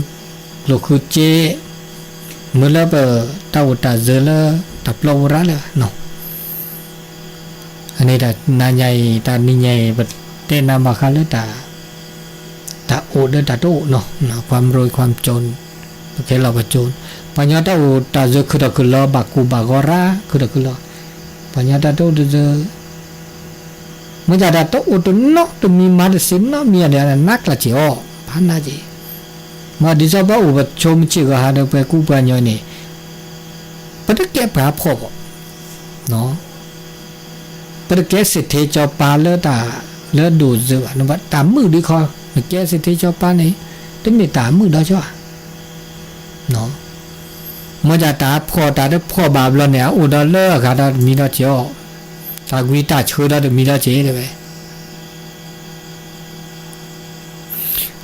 หลอกคือเจเมื่อแล้วเปิดตาเจอแล้วตับโลระเลยเนาะ นี้ตาใหญ่ตานี่ใหญ่เต้นนามาคาเลตาโอเดตาโตเนาะความรวยความจนโอเคเราก็จนปัญญาตาโอตาจะคือลอบากูบากอราคือลอปัญญาตาโตจะเมื่อจะตาโตโอตุนเนาะตุมีมาดสินเนาะมีอะไรนักละจีอ๋อพันนาจีมาดิซาบ้าอุบัติชมชิกหาเดไปกูปัญญาเนี่ยปะตะแกปราพอเนาะปะตะแกสิทธิจอปาเลตาเลดูซึนบัดตามมือดีคอแกสิทธิจอปานี่ตึงนี่ตามมือดอจ้ะเนาะเมื่อจะตาพอตาได้พอบาบลเนี่ยอุดาเลกาดามีดอจ้ะตากุยตาช่วยดามีดอเจเลยไป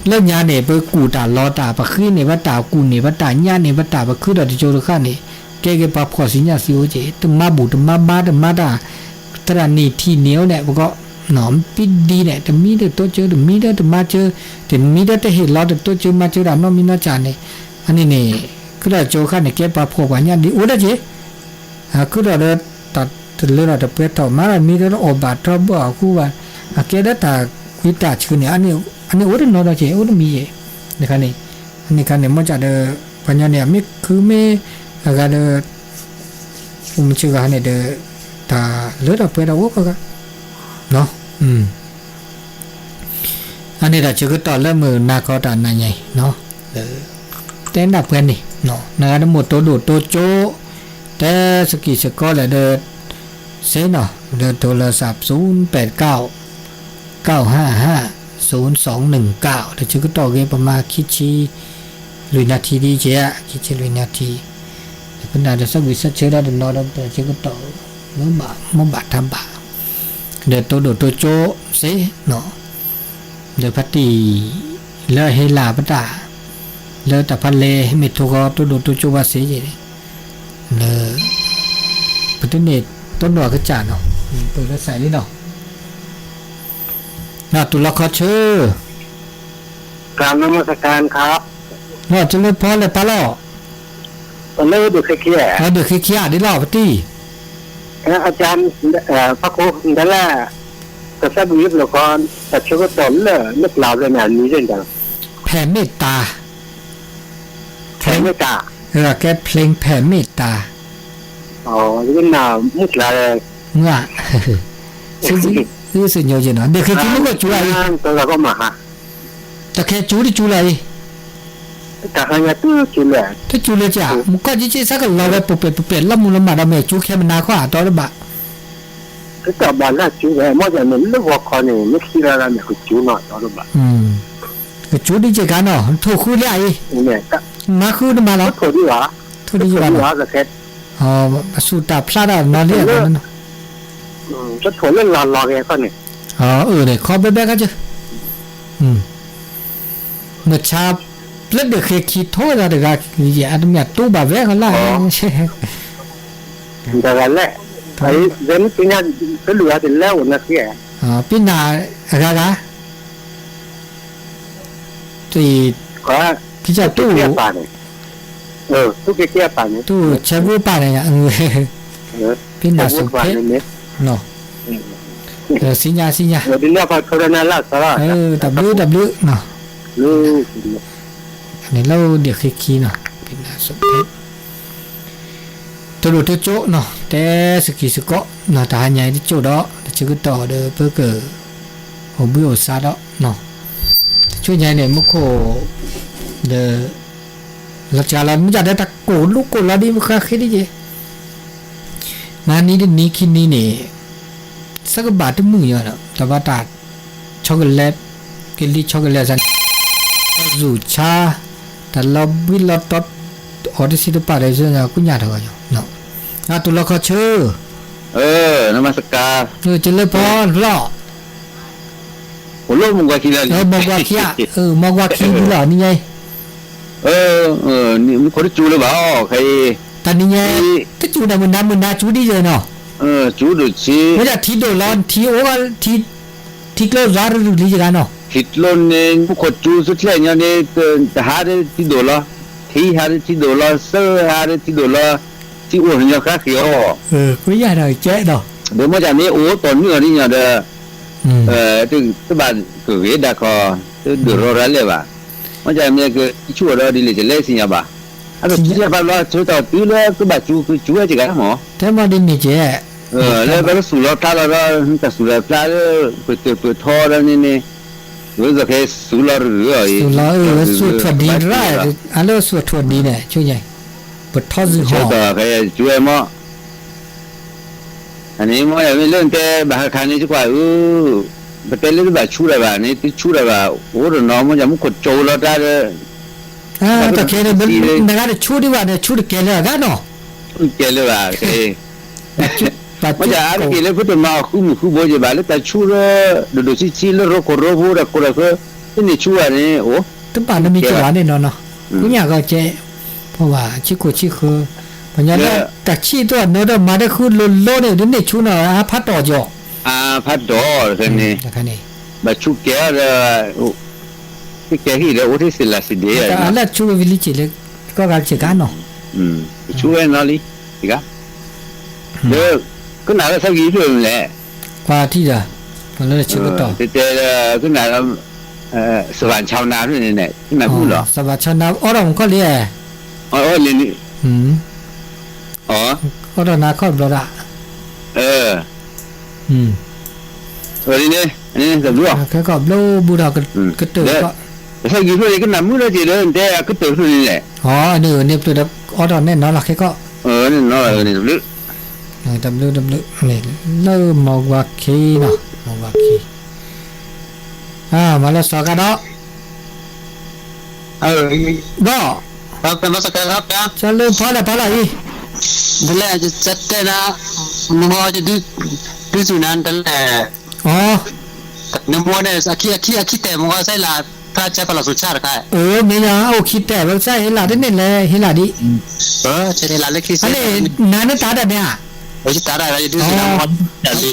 แล้วญาเนี่ยไปกูตาลอตาปะขึ้นเนี่ยว่าตากูเนี่ยว่าตาญาเนี่ยว่าตาปะขึ้นดอที่โจรข้าเนี่ยแกปะพอสิญญาสิโอเจตึมาบุตมาบาตมาดาตรานี่ที่เหนียวเนี่ยก็หนอมปิดดีเนี่ยแต่มีแต่ตัวเจอแต่มีแต่มาเจอแต่มีแต่เห็นเราแต่ตัวเจอมาเจอดำน้องมีน่าจานเนี่ยอันนี้เนี่ยก็ได้โจข้าเนี่ยแกปะพอว่าญาดีโอ้ได้เจก็ได้ตัดเลือดแต่เปรี้ยวมาแล้วมีแต่อบาดทบคู่ว่าแกได้ตาคุยตาชื่อเนี่ยอันนี้โอ้ได้นอนได้เจโอ้ได้มีเจเนี่ยคันนี้อันนี้คันเนี่ยมันจะเดปัญญาเนี่ยไม่คือไม่ก็เดมันชื่อกันเนี่ยเดตาเลือดเปรี้ยวก็เนาะอันนี้เราจะก็ต่อเริ่มมือนาคอตานาใหญ่เนาะเต้นดับกันนี่เนาะนาทั้งหมดตัวดูดตัวโจแต่สกีสกอเลยเดเซเนาะเดโทรศัพท์0899550219เดี๋ยวจะก็ต่อเกมประมาณคิดชีลุยนาทีดีเจ้าคิดชีลุยนาทีแต่ก็น่าจะสักวิสัชเชื่อได้เดี๋ยวนอนแล้วแต่จะก็ต่อเมื่อบาททำบาเดี๋ยวตัวดูดตัวโจเซเนาะเดี๋ยวพัตติเลอะให้ลาปตาเลอะแต่พันเลให้เม็ดทุกข์ตัวดูตัวจูบาเสียเลยเลอะปัตติเนตต้นดอกกระจาดเนาะตัวละใส่นี่เนาะน่าตุลาคอเชอร์กราบนมัสการครับน่าจะเลยพอเลยปะล่อตอนเลิกดูแค่เดือดขี้ได้ล่อปัตติอาจารย์พระโคนั่นแหละก็ทราบวิบละครแต่ช่วงต้นเลยนึกเล่าเรื่องนี้เรื่องจังแผ่เมตตาแผ่เมตตาแกเพลงแผ่เมตตาอ๋อนี่น่ามุกอะไรเมื่อซึ่งโยจินะเด็กเคยกินก็จูอะไรตัวเราก็มาฮะแต่แค่จูดิจูอะไรแต่หายตัวจูเลยถ้าจูเลยจ้ะมุกก็ยิ่งสักเราไปปุบละมุนละมาดามจูแค่มันนาข้อต่อหรือเปล่าก็จะบ้านละจูเลยมั่วจะเหมือนลูกวัวคอเนี่ยไม่คิดอะไรเนี่ยคือจูหน่อยต่อหรือเปล่าก็จูดิเจกันเนาะถูกคู่เลยเนี่ยมาคู่มาแล้วถูกดีวะถูกดีวะก็แค่อ๋อสุดตาพลาดนอนเรียกมันจะถูกเล่นรอแกก็เนี่ยอ๋อเนี่ยคอเบ๊ะๆกันจ้ะเมื่อเช้าเล่นเด็กเคยคิดโทษอะไรกันอย่าอันนี้ตู้บ่าแวะเขาไล่ใช่แต่ละแหละไอ้เรื่องปีนี้ก็เหลือแต่แล้วนะพี่ปีหน้าอะไรที่ก็พี่จะตู้ตู้เกี่ยวป่านเนี่ยตู้ใช้กู้ป่านเนี่ยปีหน้าสุดเพชรเนาะสิญญาเดี๋ยวนี้พอโควิดนั่นละสระW เนาะอันนี้เราเดี๋ยวคีเนาะปีหน้าสุดเพชรตัวดูตัวโจเนาะแต่สกีสกอเนาะแต่ใหญ่ที่โจดอจะก็ต่อเด้อเพื่อเกิดโอบิโอซาดอเนาะช่วยใหญ่เนี่ยมุโคเด้อเราจะเราไม่จะได้ตะโกนลูกโกนเราดีมั้ยคิดดิเจงานนี้นี่คิดนี่เนี่ยสักบาทมือเยอะนะแต่ว่าตัดช็อกโกแลตกินลิช็อกโกแลตสันจูชาแต่เราวิลล์ตัดออเดสิตปาร์เลยจะกุญแจทำกันอยู่เนาะตุลาคอเชอร์นมัสการจะเล่นพอหรอโอ้โหมึงว่าคิดอะไรมึงว่าคิดมึงว่าคิดหรอนี่ไงนี่มึงคนจูเลยบ่ใครแต่นี่ไงก็จูนะมึงน่าจูดีเลยเนาะจูดูสิไม่ใช่ที่โดนร้อนที่โอ้ที่ก็ร้อนหรือดีจังเนาะที่โดนเนี่ยพวกคนจูสุดเลยเนี่ยแต่หาได้ที่โดนละที่หาได้ที่โดนละเสื้อหาได้ที่โดนละที่อ้วนเนี่ยครับเขียวก็ยังได้เจ๊เนาะ เดี๋ยวมันจะมีโอ้ตอนนี้นี่เนี่ยเด้อถึงสบายก็เวดาคอเดือดร้อนเลยว่ะมันจะมีก็ชั่วเราดีเลยจะเล่สิเนี่ยบ่အဲ့တော့ကြည့်ရပါလားချိုးတော့ပြီးလဲကဘာချူချူရကြကမော แต่มาดินี่เจ လဲဘယ်ဆူလောက်ထားတော့ကဆူလောက်ဖလာပထောရနေနေဝိဇခေဆူလောက်ရရ สุลาสุทวดีร่าอะโลสุทวดีเนี่ยช่วยใหญ่ปทอซึฮ ချိုး อ တော့ခဲကျွဲမောอันนี้မောရမလုံးတဲ့ဘာခါနေကြွားဦးဘယ်လဲဘာချူရပါနေချူရပါဟိုတော့မကြမှုကိုကြိုလောက်တာ ตะเคเนี่ยนากาชูดิว่าเนี่ยชูดิแกเลยกะเนาะ แกเลยว่าเอ้มันจะอะไรกินเลยพุทธมาคู่บ่จะบาลแต่ชูระดูชิลโรโคโรโบระโคระก็นี่ชูอันนี้โอ้ ตึปานะมีจวาเนี่ยเนาะกูอยากก็เจเพราะว่าชิโกชิคือปัญญาแต่ชีตัวเนาะมาได้คือโลเนี่ยนี่ชูเนาะพัดต่อจ่อพัดดอคือนี่ นะคะนี่ บาชูแกโอ้ที่แกที่แล้วโอ้ที่สิลาสิเดีย แต่อันละชูวิลิจิเลยก็การเจกันเนาะชูเอ็นนอลีอีกอ่ะเด้อก็น่าจะสักกี่เดือนแหละ กว่าที่จะพอแล้วชื่อก็ต่อแต่ก็น่าสวรรค์ชาวนาด้วยเนี่ยที่น่าพูดเหรอสวัสดิ์ชนะอ๋อผมก็เรียอ๋อนี่อ๋อก็ตอนนั้นก็บลอดนี่สำรวจก็บลูบูดาก็ตื่นก็สักกี่เดือนก็น่ามือเราจะเดินแต่ก็ตื่นขึ้นนี่แหละอ๋อเนี่ยตัวอ๋อตอนนี้เนาะหลักแค่ก็นี่เนาะนี่ลึกดับนี่เริ่มมองว่าคีเนาะมองว่าคีมาแล้วสกัดเนาะบ่ครับเป็นมาสกัดครับนะจะเริ่มพอแล้วอีนั่นแหละจะจัดแต่นะมึงว่าจะดูสุนันนั่นแหละอ๋อนึกว่าเนี่ยอาคีแต่มึงว่าใช่ละถ้าจะพลังสุชาติค่ะเนี่ยนะเอาคิดแต่ว่าใช่เฮล่าได้เนี่ยเลยเฮล่าดิใช่เฮล่าเล็กที่สุดอันนี้นานตาได้เนี่ยโอ้ยตาได้แล้วจะดูสุนัน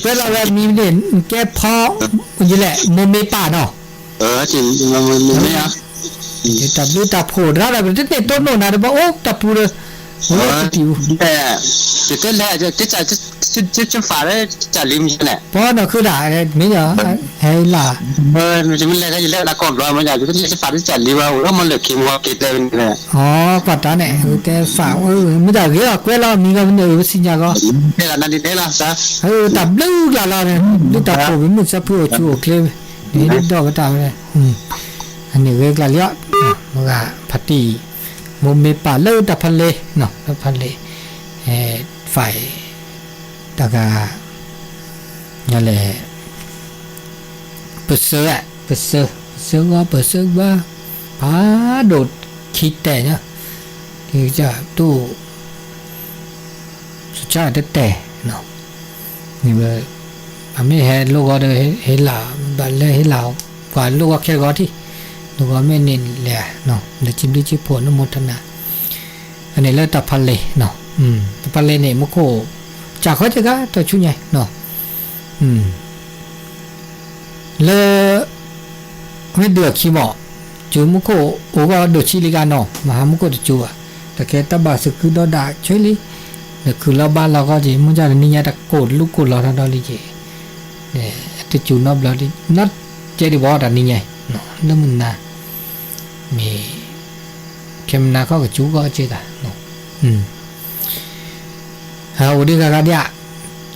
เวลามีเนี่ยแกพออยู่แหละมันไม่ป่าเนาะจริงมันไม่อะแต่ดูตาโผล่ได้แบบนี้ต้นโน่นนะเดี๋ยวบอกโอ้ตาปูเลยโอ้ติวแต่จะแหละจะฝ่าได้จะริมใช่แหละเพราะนั่นคือด่าไม่เหรอเฮล่ามันจะไม่แลก็จะแลกละก่อนรอมันอยากจะฝ่าได้จะริมว่าแล้วมันเหลือคิมว่ากิดเลยเนี่ยปัตตาเนี่ยแต่ฝ่าไม่ได้เยอะกว่าเรามีก็มันเออสิญญาก็เนี่ยนั่นนี่ล่ะซะแต่บลูล่ะเนี่ยดูตาโผล่มันจะพูดชูเคลนี่ดอกก็ตามเลยอันนี้เวกละเยอะมันก็พัตตีมุมเมป่าเลิศตะพันเลเนาะตะพันเลฝ่ายตะกานั่นแหละเปิดเสือว่าพาโดดคิดแต่เนี่ยที่จะตู้สุดท้ายแต่เนาะนี่ว่าไม่เห็นลูกก็ได้เห็นหล่าบัดเลยเห็นหล่ากว่าลูกก็แค่ก็ที่ลูกก็ไม่เน้นแหละเนาะเดี๋ยวจิ้มด้วยจิ้มผลน้ำมันธนาอันนี้เลิศตะพันเลเนาะตะพันเลเนี่ยมุโคจากเขาจะก็ตัวชุดใหญ่เนาะเลยไม่เดือดขี้หมอจูมุโคโอ้ก็เดือดชิลิกาเนาะมหามุโคจะจูอ่ะแต่แค่ตะบาสึกคือดอดาช่วยลิเดี๋ยวคือเราบ้านเราก็จะมุ่งจะนี่ยตะโกดลูกโกดเราทำดอลิเจเนี่ยติจูนอบเราดินัดเจดีบอดอันนี้ไงเนาะนั่นมันน่ะมีเข้มนาเขาก็จูก็เจตาเนาะวันนี้ก็เดี๋ยว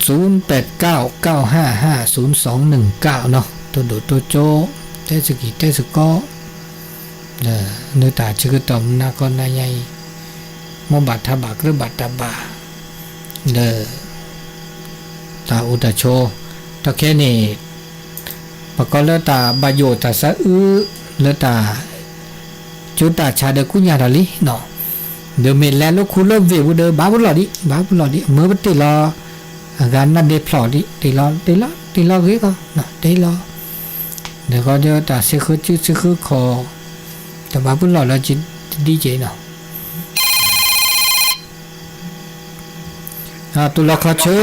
0899555019เนาะตัวโดตัวโจเตสกิเตสก็เนื้อตาชื่อตอมนาก็นายใหญ่มบัตถบากหรือบัตถบาตาอุตโชตะแค่นี้ปกติตาบายโยตาสะเลตาจุตาชาเดกุญญาดลิเนาะเดี๋ยวเมลแล้วคุณเริ่มเววเดอบาบุลอดิเมื่อวันตีรอการนั่นเดพลอดิตีรอเฮ้ยก็เนาะตีรอเดี๋ยวก็เดี๋ยวแต่ซื้อคอแต่บาบุลอแล้วจิดีเจเนาะตุลาคาเชอ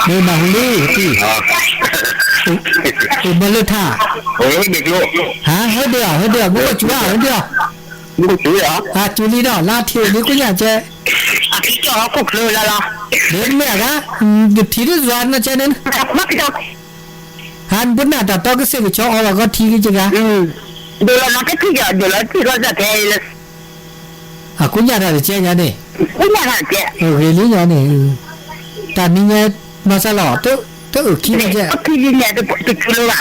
เนี่ยมาหุ่นดีที่มาเลยท่าโอ้ยเด็กลูกเฮ้ยเดี๋ยวมึงก็จุ๊เดี๋ยวมึงจุ๊เหรอจุลีเนาะลาเทียนี่กูอยากจะที่จ่อกุกเลยละ เดินแม่กะทีนี้จวนนะเจนั้น มักจะ หันบุญน่ะตาตอกเสกชอเอาก็ทีกิจกะ ดูแลนักที่จะดูแลที่เราจะเทเลย อ่ะคุณยาได้เจ๊ยานี่ คุณอยากจะ โอเคลียานี่ตานี่ไงมาซะหล่อตัวคิดนะเจ๊ ที่ยินเนี่ยจะกินละ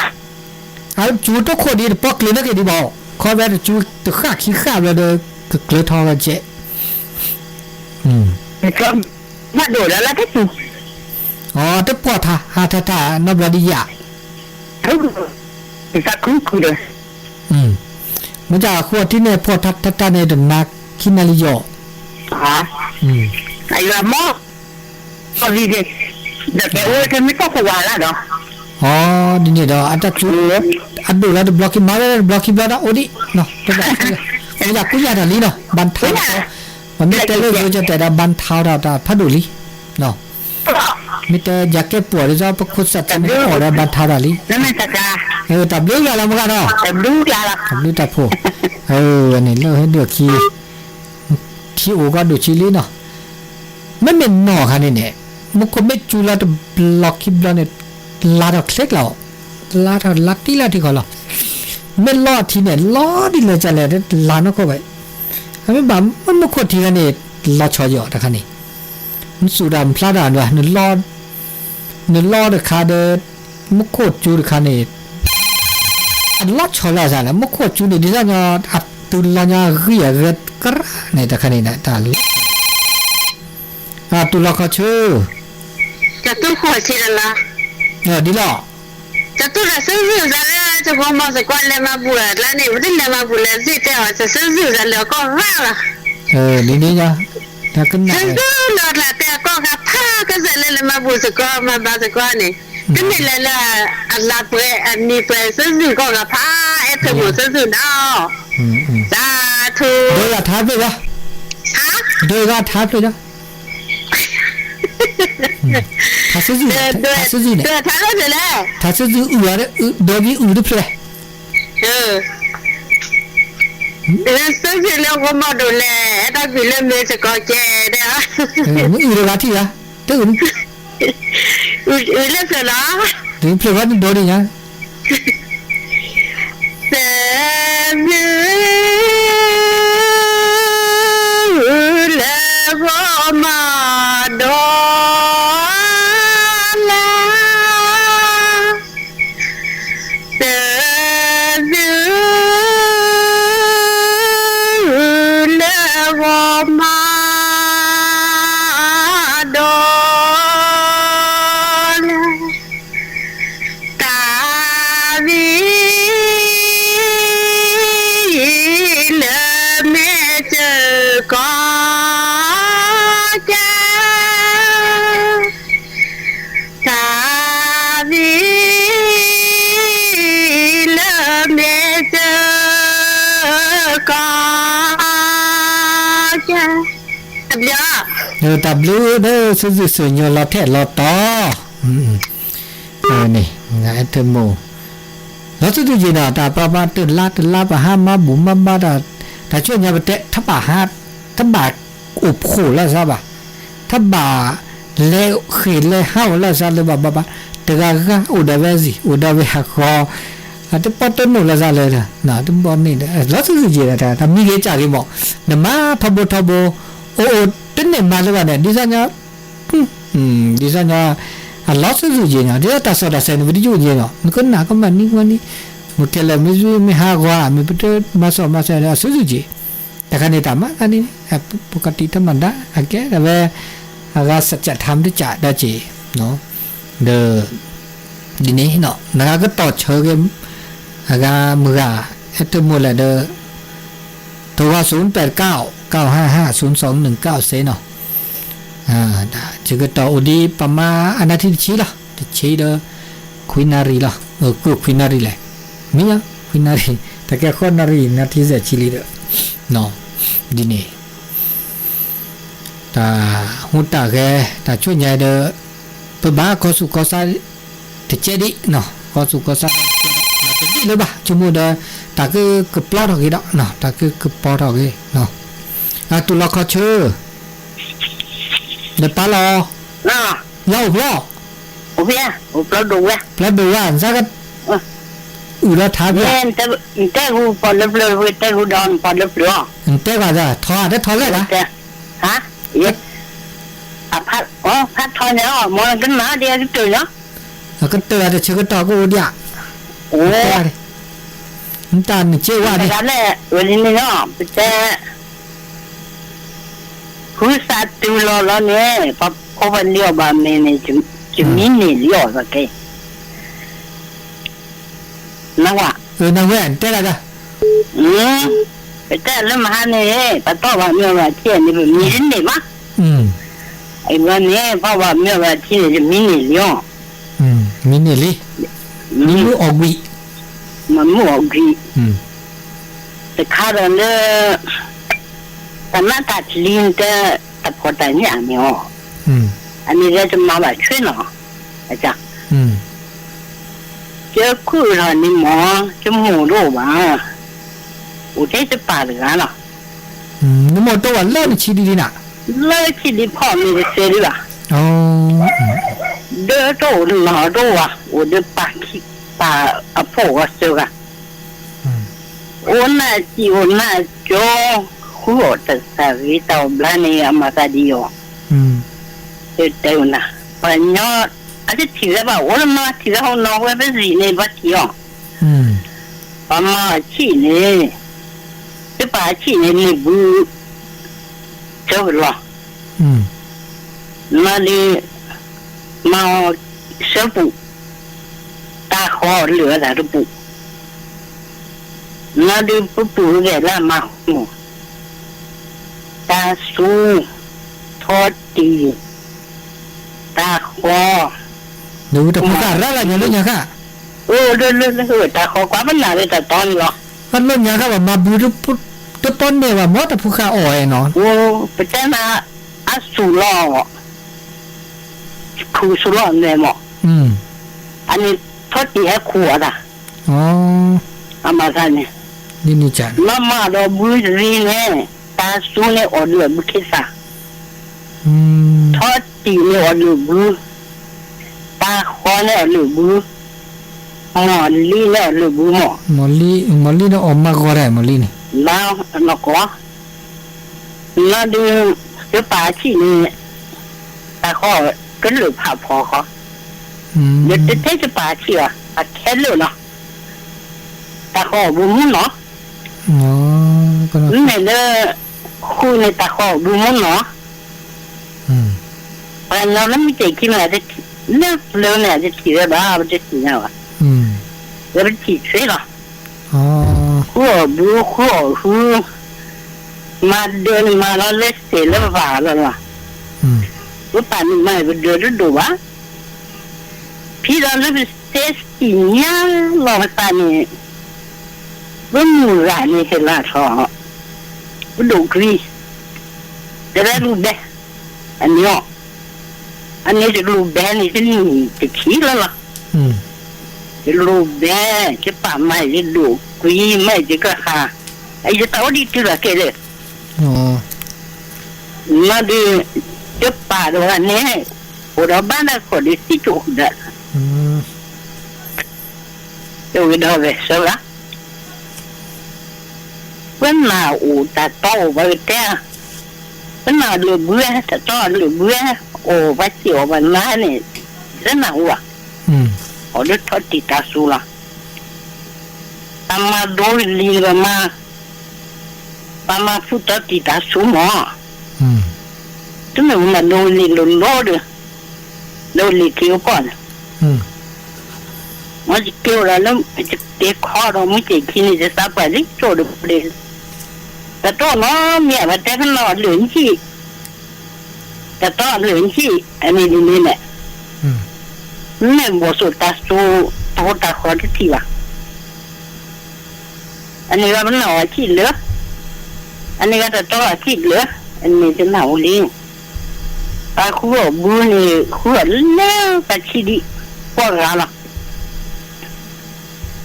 อ่ะจูตโคดีปอกเลยนะแกดิบ่ขอแบบจูตข้าขี้ข้าแล้วเด้อเกลือทองกันเจ๊ก็มาดูแล้วที่สุด อ๋อตะปอทาหาทานบดียาจะคุยเลย มันจะขวดที่เนี่ยพอทัดในดันนักคินาลิโยไอ้ละมอก็ดีดิเด็กโอ้ยจะไม่ต้องกวาดแล้วเนาะอ๋อดีเนี่ยเด้ออันจะจูอันดูแล้วบล็อกกิ้งมาแล้วบล็อกกิ้งบล็อกนะโอ้ดิเนาะตัวแบบอยากคุยอะไรลีเนาะบันท้ามันไม่แต่เรื่องจะแต่บันท้าเราพัดดูลีเนาะมิแต่อยากแก้ปวดจะประคุณสัตว์ไม่ออกแล้วบันท้าเราลีนั่นไม่สักการตับเลี้ยงอะไรมั้งกันเนาะตับเลี้ยงอะไรตับเลี้ยงตับโผอันนี้เราให้เดือดขี้โอก็ดูชิลีเนาะไม่เป็นหนอค่ะนี่เนี่ยมุกก็ไม่จูลาตัวบล็อกคิบลาเนี่ยลาดอกเล็กเราลาดลักที่ลาที่เขาเราไม่ลอดทีเนี่ยลอดดิเลยจะเลยลาดนก็ไปไม่บ้ามันมุกคนทีกันเนี่ยลอดชอยอดนะคะนี่มันสุดามพลาดานว่ะเนี่ยลอดเดคาเดมุกโคจูดค่ะเนี่ยอันลอดชอยแล้วจ้ะแล้วมุกโคจูเนี่ยดิฉันอัดตุลาญาเรียกกระเนี่ยแต่ค่ะนี่นะตาลุตุลาเขาชื่อจะตู้หัวชิลละดีหรอจะตู้ละซื้อจะแล้วจะพอมาสักวันเลยมาบุญแล้วเนี่ยไม่ได้มาบุญแล้วสิแต่ว่าจะซื้อจะแล้วก็ว่าละนี่จ้ะถ้าขึ้นหน้าซื้อหลอดละแต่ก็กับผ้าก็จะเลยมาบุญสักวันมาบาสักวันนี่ก็ไม่เลยละอันละเปรอันนี้เปรซื้อก็กับผ้าเอฟหมดซื้อเนาะสาธุโดยทับเลยจ้ะโดยทับเลยจ้ะ他是呢，对，他说是嘞，他是饿的，到底饿的不嘞？生气了我没得嘞，他比了没这个钱的。我饿的哪天啊？都饿了是啦。对，不管你多的呀。ตับลูเด้อซื้อสวยๆเราแท้เราต่อนี่ไงเทโมแล้วสุดที่น่ะตาประมาณตื่นลาปะห้ามาบุมมาดาแต่ช่วงนี้เตะถ้าบาฮาถ้าบาอุบขู่แล้วซะบ่ถ้าบาเลเขยเลยเฮาแล้วซะเลยบ่แต่ก็อุดาเวซิอุดาเวฮะคออันที่ปอต้นนู่นแล้วซะเลยนะถึงบ่นี่แล้วสุดที่น่ะถ้ามีเกจ่าลิบ่นมาทบโอ้เป็นเนี่ยมาเลยว่าเนี่ยดิฉันเนี่ยAllah sesuatu nya dia tak salah saya video je no mungkin nak kan ni mungkin lah mizu mihagwa mi betul masa ada sesuatu takkan ni tamak kan ni bukan kita manda agak tapi agak sejak tham tu cak dah je no the ini no nak ke tot cherge agak murah itu mula the โทร089 955 0219เนาะ这个到我的爸妈安那天去了去的คุยนารีล่ะกูคุยนารีแหละมีอ่ะคุยนารีแต่แกคนนารีนาทีจะชิลีเด้อเนาะดินี่ตาหูตาแกตาช่วยใหญ่เด้อปะบ้าก็สุขก็ซาติเจดิเนาะก็สุขก็ซาจะดีเลยบ่ชั่วโมงเด้อตาคือกับปลอดอกอีดอกเนาะตาคือกับปลอดอกอีเนาะตุลาคอชื่อเดี๋ยวปลาลอ น่ะ lâu lo โอเคโอ้เราดูอ่ะ là đồ ăn sao cái đó thả เนี่ ra ยแต่กูพอลับเลยแต่กูดอนพอลับเลย té vào ra thò lại hả แต่ฮะเอ๊ะพัดทอนเนี่ยมองกันมาเดียวก็ตื่นเนาะ cái tờ thì chưa có to cái ô địa โอ้ chúng ta chơi qua แต่ đi กันเนี่ยวันนี้เนาะแต่คือสัตว์ตัวเราเนี่ยพอวันเดียวบาเมเนี่ยจะมีเนี่ยเลี้ยวสักแค่นั่งว่ะ năng quen té ra แต่แล้วมาเนี่ยปะต่อว่าเมื่อวันที่นี่มีนิดหน่อยมั้ง ไอ้วันนี้เพราะว่าเมื่อวันที่จะมีเนี่ยเลี้ยว mini li mini ogui มันมั่วกีแต่ข้าเราเนี่ยแต่หน้าตาลิงแต่แต่พอแต่เนี่ยเนี่ยอันนี้เราจะมาแบบช่วยหน่อยอาจารย์เจอคู่เรานี่หมอจะหมูรู้บ้างอุทิศจะป่าหรือไงล่ะนี่หมดตัวเลิกชีดีน่ะเลิกชีดีพ่อมีเสียดีป่ะอ๋อเด้อโตหล่อโตอ่ะอุทิศป่าขี้ป่าอ่ะพ่อก็เสือโอ้น่าจีโอน่าโจคู่แต่สาวิตาบลานี่อามาตาดีอ๋อเดี๋ยวนะปัญญาอาจจะถือว่าโอ้ละมาถือห้องนอนไว้เป็นสีในวัดที่อ๋อประมาณที่นี่จะป่าที่นี่นี่บูเจ้าหรอมาดีมาเสือปุตาคอเหลือแต่ปุมาดีปุ๊บเลยละมาหูตาสูทอดตีตาคอดูแต่พวกอะไรอย่างนี้เนี่ยค่ะเเรื่องตาคอกว่ามันหนาเลยแต่ตอนหรอมันเรื่องเนี่ยค่ะว่ามาบูรุปุ๊บต้นเนี่ยว่าหมดแต่พวกข้าอ่อยเนาะโอ้ไปเจ้ามาอัสุรอคูสุรอเนี่ยมั้งอันนี้ทอดตีให้ขวดอ่ะอ๋ออามาซะเนี่ยนี่จันมาเราบูรีเนี่ยตาสูเนี่ยอดเลยบุคิดซะทอดตีเนี่ยอดเลยบูตาคอเนี่ยอดเลยบูอ๋อลีเนี่ยอดเลยบูมั้งมอลลี่เนี่ยออกมาก่อนเลยมอลลี่นี่แล้วนกวะแล้วดูจะป่าที่นี่ตาคอก็เหลือผ่าพอเขาเดี๋ยวจะป่าที่อ่ะแค่เลยเนาะตาคอบุ้มเนาะอ๋อก็นี่เลยคู่ในตาคอบุ้มเนาะแต่เราแล้วไม่เจ๊กินอะไรจะเนี่ยเรื่องเนี่ยจะขี่ได้บ้ามันจะขี่เนี่ยว่ะแล้วมันขี่ใช่หรออ๋อคู่บูคู่คู่มาเดินมาแล้วเล็กเสียแล้วว่าแล้วล่ะว่าป่านนี้ไม่ไปเดินแล้วดูวะพี่เราเลยไปเทสกินเนี่ยลองป่านนี้ว่าหมูร้านนี้เห็นละท้อว่าดูกรีจะได้รู้เด้อันนี้จะรู้แบนี่จะนี่จะขี้แล้วล่ะจะรู้แบจะป่าไม่จะดูกรีไม่จะก็หาไอ้จะตัวดีที่ละแกเลยมาดีจะป่าตรงนี้โอ้เราบ้านเราคนที่ที่จุกเด้อเดี๋ยวเราไปเสร็จละวันมาอูตาโตไปแก่วันมาเหลือเบื่อแต่ตอนเหลือเบื่อโอ้วัดเสียววันมาเนี่ยจะหนาวอ่ะโอ้เด็กทอดติดตาสูละตามมาโดนลีละมาตามมาพูดติดตาสูหมอถึงแม้ว่าโดนลีหล่นโลดโดนลีเกี่ยวก่อนมันจะเกี่ยวแล้วจะเตะคอเราไม่เจ็บที่นี่จะสับไปลิโจดเปลี่ยนแต่ตัวน้องเนี่ยมันแต่ขนอดเหลืองที่แต่ตัวเหลืองที่อันนี้นี่แหละนี่บทสุดตาสูโตตาคอที่ที่ว่ะอันนี้ว่ามันหน่อที่เหลืออันนี้ก็จะตัวที่เหลืออันนี้จะหนาวลิงตาคู่บูนี่คู่แล้วแต่ชีดีพวกเราล่ะ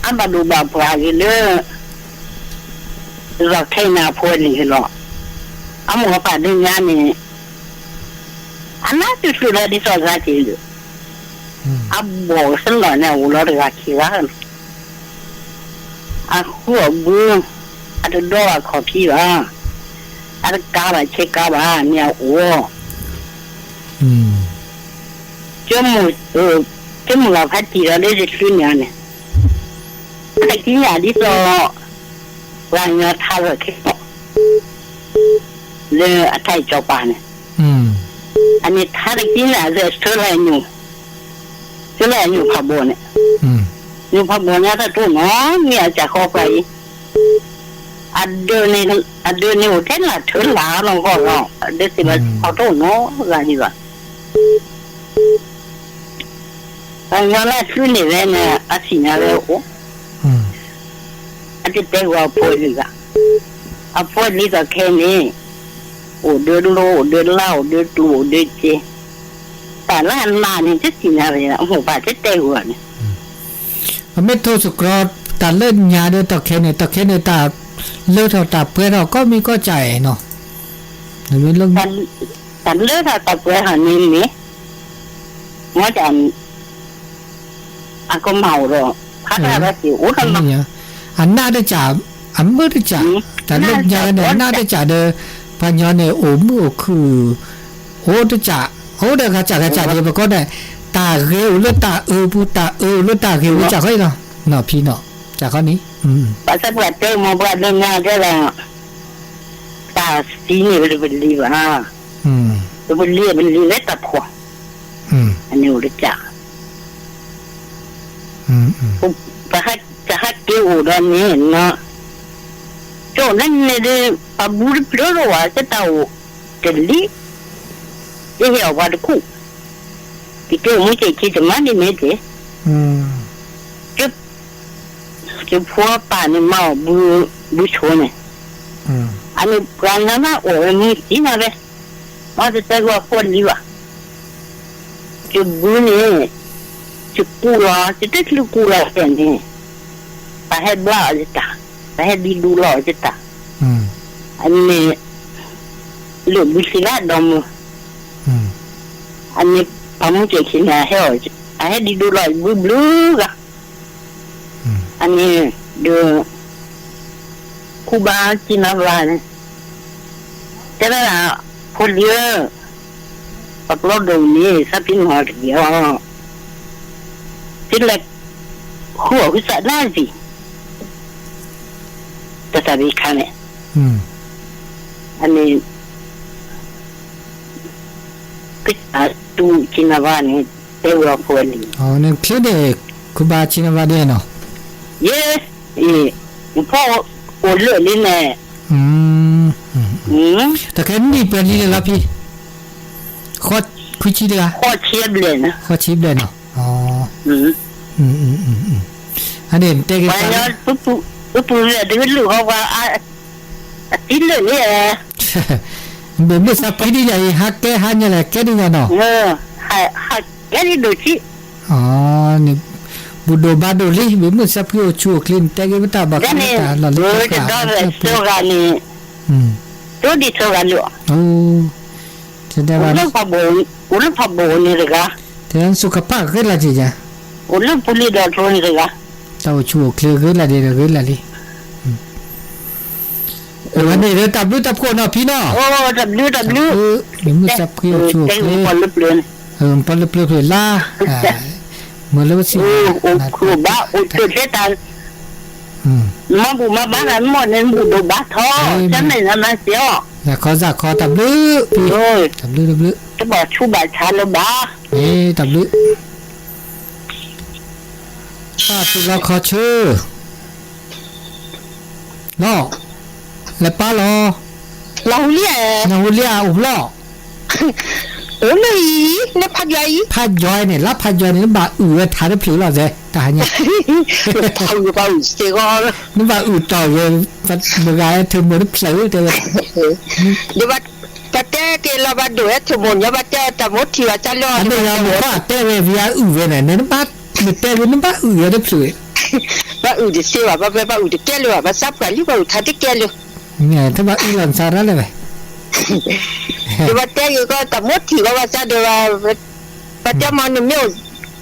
อันบาดูบาปลากิเลเราแค่นาพูดนี่หรออาหมูป่าดึงงานนี่ อันนั้นคือเราที่สอนกันจริงอ่ะบอกสักหน่อยเนี่ยเราได้คิดว่าอ่ะหัวบูอ่ะตัวดอกขอพี่ว่าอ่ะกาบะเช็คกาบะเนี่ยโอ้จมูกจมูกเราพัดจีเราได้จะขึ้นเนี่ยแต่ที่อย่างที่เราเราเนี่ยทำแบบแค่เลยอะไรจบไปเนี่ยอันนี้ถ้าได้กินเนี่ยจะเท่าไรอยู่เท่าไรอยู่พับบนเนี่ยอยู่พับบนเนี่ยถ้าตัวน้องเนี่ยจะเข้าไปอันเดินในหัวเท้นละเท่าหลาลงก็ร้องเดี๋ยวสิมาเอาตัวน้องอะไรดีกว่าอันนี้แหละคือเนี่ยอาศินาเลยโอ้อันที่เด็กว่าพูดเลยก็อ่ะพูดนี่ก็แค่นี้โอ้เดินโลเดินเล่าเดินตูเดินเจแต่ละอันมาเนี่ยจะสินาเลยนะโอ้โหป่าจะเตะหัวเนี่ยไม่โทษสกรอตแต่เล่นยาเดินตะเคียนเนี่ยตาเลือดเราตาเพื่อเราก็มีก็ใจเนาะหรือเรื่องแต่เลือดเราตาเพื่อหันนี่นี่ว่าจะอันก็เมาหรอกพักอะไรสิโอ้ทำไมอันน่าได้จ่าอันเมื่อได้จ่าแต่เล่นยาเนี่ยน่าได้จ่าเด้อพันยาเนี่ยโอ้มือคือโอ้ได้จ่าโอ้ได้กระจ่าเดี๋ยวก็ได้ตาเร็วเลือดตาปูตาเลือดตาเร็วจ่าเขาเนาะพี่เนาะจ่าเขานี้ปัสสาวะเต็มมาบ้านเรื่องงานได้แล้วตาสีนี่เป็นรีบอ่ะเป็นรีเล็กตาขวาอันนี้รู้จักจะให้เกี่ยวด้านนี้เนาะโจนั่นเนี่ยปะบูรพลว่าจะเต่าเจลีจะเหี่ยวว่าดูคู่ที่เกี่ยวมุ่งใจคิดจะมาดีไหมเจ๊จะพัวป่าเนี่ยมาบูชนเนี่ยอันนี้การนั้นนะโอ้ยมีสินะเว้ยมาจะใจว่าคนดีว่ะจะบูเนี่ยจะกูรอจะได้ลูกกูรอแค่นี้ไปให้บ้าจะตาไปให้ดีดูหล่อจะตาอันนี้หลุดวิศิลาดมอันนี้พามุเจขินาให้ให้ดีดูหล่อบลูกะอันนี้ดูคูบาจินาวาเนี่ยแต่ละคนเยอะปักรถตรงนี้สับพิ้งหัวเดียวที่เล็กหัวกุศลน่าสิแต่ตาดีค่ะเนี่ยอันนี้ก็ตูจินาวานี่เตวราพูดเลยอ๋อเนี่ยคือเด็กคูบาจินาวาเนี่ยเนาะyes พ่อโอนเลือดนี่แน่แต่แค่นี้เป็นนี่เลยละพี่ข้อคุยชีเลยข้อเชียบเลยนะข้อชีบเลยเนาะอ๋ออันนี้เตะกันไปแล้วปุ๊บเลยเดี๋ยวลูกเขาว่าติดเลยเนี่ยเบบี้สับไปดีเลยฮักแกฮันเนี่ยแหละแกดีเนาะฮักแกดีดูสิอ๋อนี่บุโดบาโดลีเบบี้สับอยู่ชัวคลีนเตะกันตาบักตาหล่อเลยก็ได้โซกานี่ตัวดีโซกาลูกโอ้แสดงว่าอุลพับโบนี่เลยก็แต่สุขภาพขึ้นละจีจ้ะอุลปุลีดอทนี่เลยก็เต้าชัวเคลียร์ขึ้นละดีเลยขึ้นละดิวันนี้เราตับรู้ตับคนเนาะพี่เนาะโอ้ตับรู้เดี๋ยวมือสับเคลียร์ชัวเคลียร์ปลุกเปลี่ยนปลุกเปลี่ยนล่าเมื่อเราสิครูบ้าอุตเชตันมาบุมาบ้านนั้นหมดเนี่ยบุดูบ้าท้อฉันไม่ทำมาเสียแต่ขอจากขอตับลื้อพี่ตับลื้อจะบอกชูบาชาลบ้าตับลื้อป้าตุลาขอชื่อเนาะแล้วป้ารอเราเลี้ยอุ้มล่อโอ้ยเนี่ยพัดย้อยเนี่ยรับพัดย้อยเนี่ยบ้าทานได้ผิวหรอเจ๊ตาเนี่ยเปล่าเสียก็นี่บ้าต่อเลยเมื่อไงเธอเหมือนผิวเธอเดี๋ยวว่าแต่เกล้าบ้าดูเธอหมดเนี่ยบ้าแต่หมดที่ว่าจะรออันนี้เราบอกว่าแต่เวียเนี่ยเนี่ยบ้าแต่เวียนี่บ้าได้ผิวบ้าจะเสียว่าบ้าจะแก่เลยว่าซับกันหรือบ้าทันที่แก่เลยเนี่ยถ้าบ้าหลังสาระเลยไหม thì bắt tay có tầm mốt thì có bắt ra được bắt tay mà nó miêu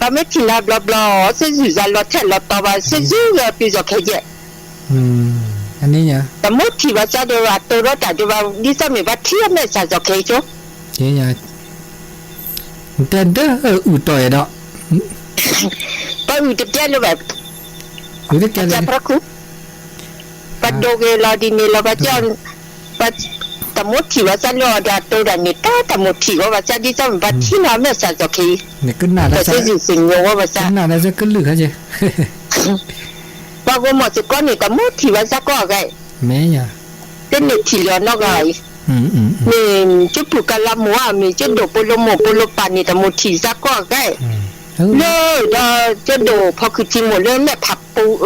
bắt mấy thì là bla bla sẽ giữ ra lọt thẹn lọt tao và sẽ giữ ra bây giờ cái gì อันนี้เนี่ย tầm mốt thì bắt ra được tôi đó trả được đi ra mình bắt thiếp này sao giờ cái chứ เนี่ยแต่เด้ออุตอยดอก bắt được cái như vậy อุตอย จะพระคุbắt đầu cái là đi này là bắt cho bắt tầm mốt thì bắt ra lo đã tôi đã nhớ ta tầm mốt thì có bắt ra đi ra mình bắt thi nó mới sao giờ cái เนี่ยขึ้นหน้าได้ แต่ ซะ จะอยู่สิ่งโง่ว่าจะ ขึ้นหน้าได้ซะขึ้นลึกฮะเจ้ bao gồm một số con này có một thì vẫn ra có cái แม่เนี่ย cái này thì là nó cái อืม mình chút phụ cả làm mua mình chút đồ polo pan này là một thì ra có cái เออ nơi đó chút đồ phao cứ chỉ một lên mẹ phập pu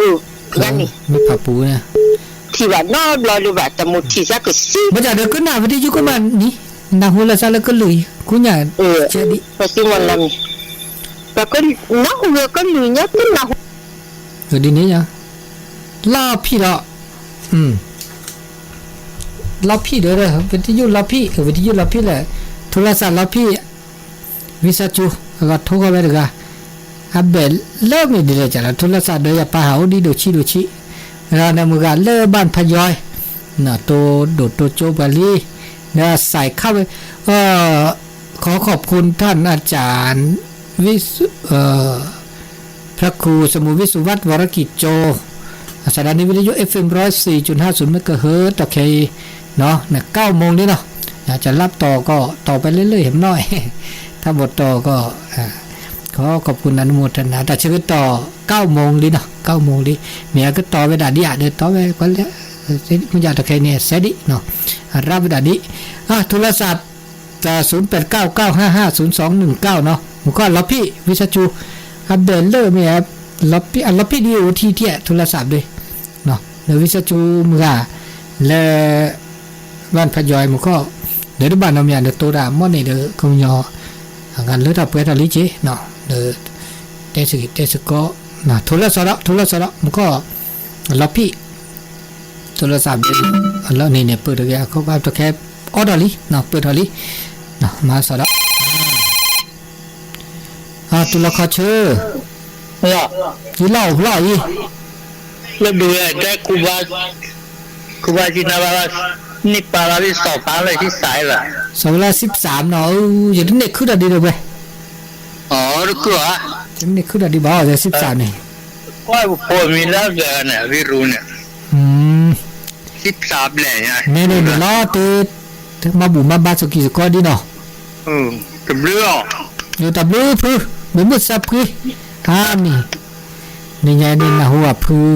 cái này ไม่ผับปูเนี่ย thì là nó lo được vậy là một thì ra cái xí บ่จะเด้อขึ้นหน้าบ่ได้อยู่กับมันนี่นาฮูละซะแล้วก็เลยกูเนี่ยเจดิ và xin một lần và cái nó vừa cái lười nhất cái nào ดีนี้เนี่ยลาพี่ละลาพี่เด้อวิทยุลาพี่วิทยุลาพี่แหละโทรศัพท์ลาพี่วิสาจูก็โทรเข้าไปเด้ออับเบลเลิกไม่ดีเลยจ้ะโทรศัพท์เด้อปะหาดีโดชิเราเนี่ยมึงก็เลิกบ้านพยอยน่ะโตโดดโตโจบาลีนะใส่เข้าไปขอขอบคุณท่านอาจารย์วิสุพระครูสมุวิสุวัฒน์วรกิจโจสถานีวิทยุ FM 104.50 เมกะเฮิรตซ์โอเคเนาะเนี่ย9โมงนี้เนาะอยากจะรับต่อก็ต่อไปเรื่อยๆเห็นน้อย ถ้าหมดต่อก็ขอขอบคุณอนุโมทนาแต่ชื่อต่อ9โมงนี้เนาะ9โมงนี้เมียก็ต่อไปด่าดิอ่ะเดี๋ยวต่อไปก็แล้วมันอยากตะแคเนี่ยเสดิเนาะรับไปด่าดิโทรศัพท์0899550219เนาะผมก็รับพี่วิชาจูอัปเดตเลยมั้ยครับรับพี่ดีโอทีเที่ยโทรศัพท์ด้วยเนาะแล้ววิชาจูมึงอ่ะและบ้านพยอยมึงก็เดี๋ยวบ้านเราเนี่ยเดี๋ยวโตดามอนี่เดี๋ยวก็ยอกันเลือดเปรี้ยวลิจิเนาะเดี๋ยวเตสก็นะโทรศัพท์มันก็รับพี่โทรศัพท์แล้วนี่เปิดเลยเขาก็ตัวแค่ออเดอร์ลิเนาะเปิดออลิเนาะมาสระตุลาคาเชอยี่เล่าอีแล้วดูได้ครูบาจินาบานี่ปาราที่สอบปาอะไรที่สายล่ะสอบละ13เนาะอย่างนี้คือได้ดีเลยเว้ยอ๋อรู้กว่าอย่างนี้คือได้ดีบ่จะ13นี่ก็พอมีแล้วเดี๋ยวเนี่ยวิรุเนี่ย13เลยเนี่ยล้อเตมาบุมาบาสกิสก็ดีเนาะตบเรือตบเรือพื้นเหมือนมุสับพื้นนี่ไงนี่นะหัวพื้น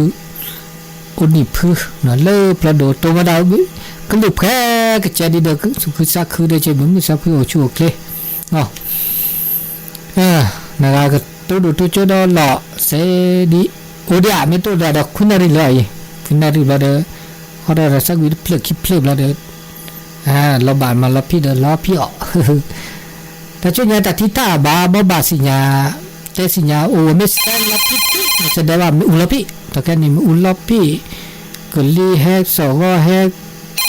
อุนิพื้นเนาะเลิกประโดดตัวมาดาวก็ลุกแค่ก็จะดีเด็กคือสักคือได้จะเหมือนมุสับพื้นโอชูโอเคเนาะนะครับก็ตัวดูตัวโจดหล่อเสดีโอเดียไม่ตัวเด็กคุณนารีเลยคุณนารีเราเด้อเขาได้สักวิธีเพลิดคิดเพลิดเราเด้อเราบานมาเราพี่เด้อเราพี่ออกแต่ช่วงนี้แต่ที่ตาบาสิญาแต่สิญาโอ้ไม่ใช่เราพี่แสดงว่ามีอุลพี่แต่แค่นี้มีอุลพี่ก็ลีแฮกสองแฮก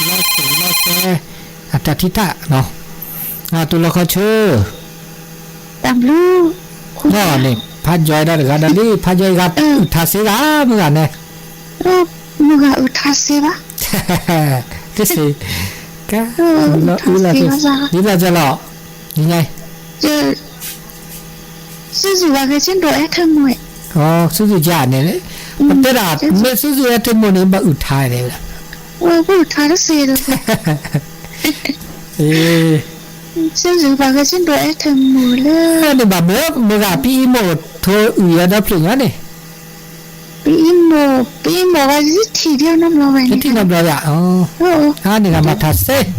เราเสือเราแซ่แต่ที่ตาเนาะตัวเราเขาเชื่อตามลูกนี่พัดจอยได้หรือกันนี่พัดจอยกับอุทาเสกามึงอ่ะเนี่ยมึงอ่ะอุทาเสกาที่สิก็อุลาที่เราจะหล่อยังไงซื้อว่าคือฉันโดนแอทเทอร์มวยซื้อจานเนี่ยมันตลาดไม่ซื้อแอทเทอร์มวยนี่มาอุทายเลยล่ะอุทายแล้วเสียเลยซื้อว่าคือฉันโดนแอทเทอร์มวยเลยนี่แบบเมื่อพี่โมดโทรได้เพลงอ่ะนี่พี่โมว่าที่เดียวน้ำเราไว้ที่น้ำเราอ่ะนี่ก็มาทัศน์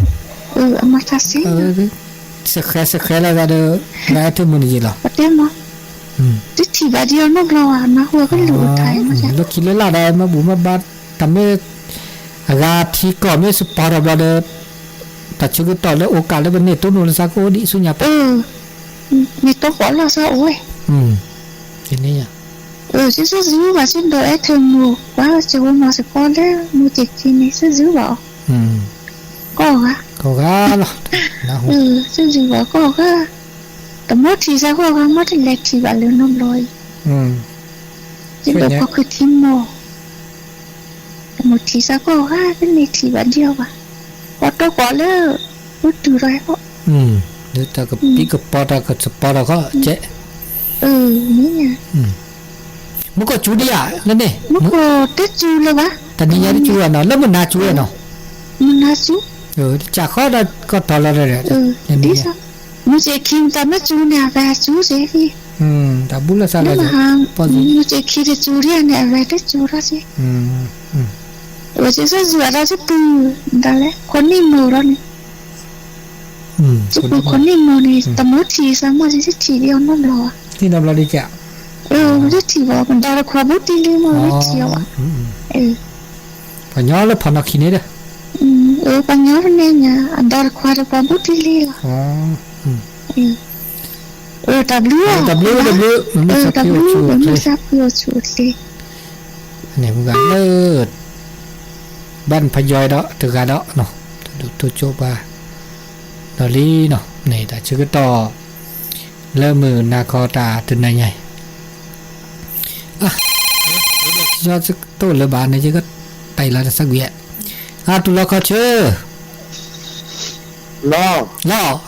มาทัศน์สักแค่แล้วก็เด้อได้ทุกมื้อนี้ล่ะประเดี๋ยวมั้งที่บาเดียวน้ำเราอ่ะนะหัวก็หลุดไทยมาแล้วคิดแล้วล่ะได้มาบุมาบาดทำให้อาที่ก็ไม่สปอร์ตบาเด้อแต่ชุดต่อแล้วโอกาสแล้วบันนี้ต้นนู้นสักโอดิสุญญามีตัวหัวเราซะโอ้ยทีนี้อ่ะฉันซื้อว่าฉันโดนแอทเทอร์มูว่าจะว่ามาสปอร์ตแล้วมูจิกทีนี้ซื้อว่าก็ ก็กาเนาะนะฮู้ ซึ่งว่าก็แต่หมดที่ซะก็หมดที่เล็กที่ว่าเรื่องน้ำลอย จิตก็คือทิมโมแต่หมดที่ซะก็เป็นในที่ว่าเดียวว่ะพอตัวก็เลยรู้ตัวไรก็เดี๋ยวตาก็ปีก็ปอตาก็สปอตาก็เจ๊นี่ไงมันก็จูดิอ่ะแล้วเนี่ยมันก็ได้จูเลยวะแต่นี่ยังได้จูอ่ะเนาะแล้วมันน่าจูอ่ะเนาะมันน่าจูจากข้อได้ก็ตลอดเลยดิซะมันจะคิดแต่ไม่จูเนี่ยแบบจูสิพี่แต่บุลซาเลยพอมันจะคิดจะจูเรียนเนี่ยแบบจูระสิว่าจะจูอะไรจะปูนั่นแหละคนนี้มือเราเนี่ยจะปูคนนี้มือเนี่ยแต่หมดที่ซะมันจะที่เดียวนั่นหรอที่น้ำเราดีจ้ะมันจะที่ว่ามันดาราความบุตรเลยมันจะที่ว่าปัญญาแล้วพนักขี้เนี่ยเด้อปัญญาเนี่ยอันดาราความบุตรเลยล่ะW มันไม่สับเพียวชูดเลยเนี่ยมันก็เลิศบ้านพยอยเนาะตึกาเนาะเนาะดูตัวโจบาตอลี่เนาะนี่แต่ชื่อต่อเริ่มมือนาคอตาตึนไหนใหญ่ยอดสักต้นเลยบานนี่ชื่อก็ไต่ละสักเวียตุลาคอเชอล่อ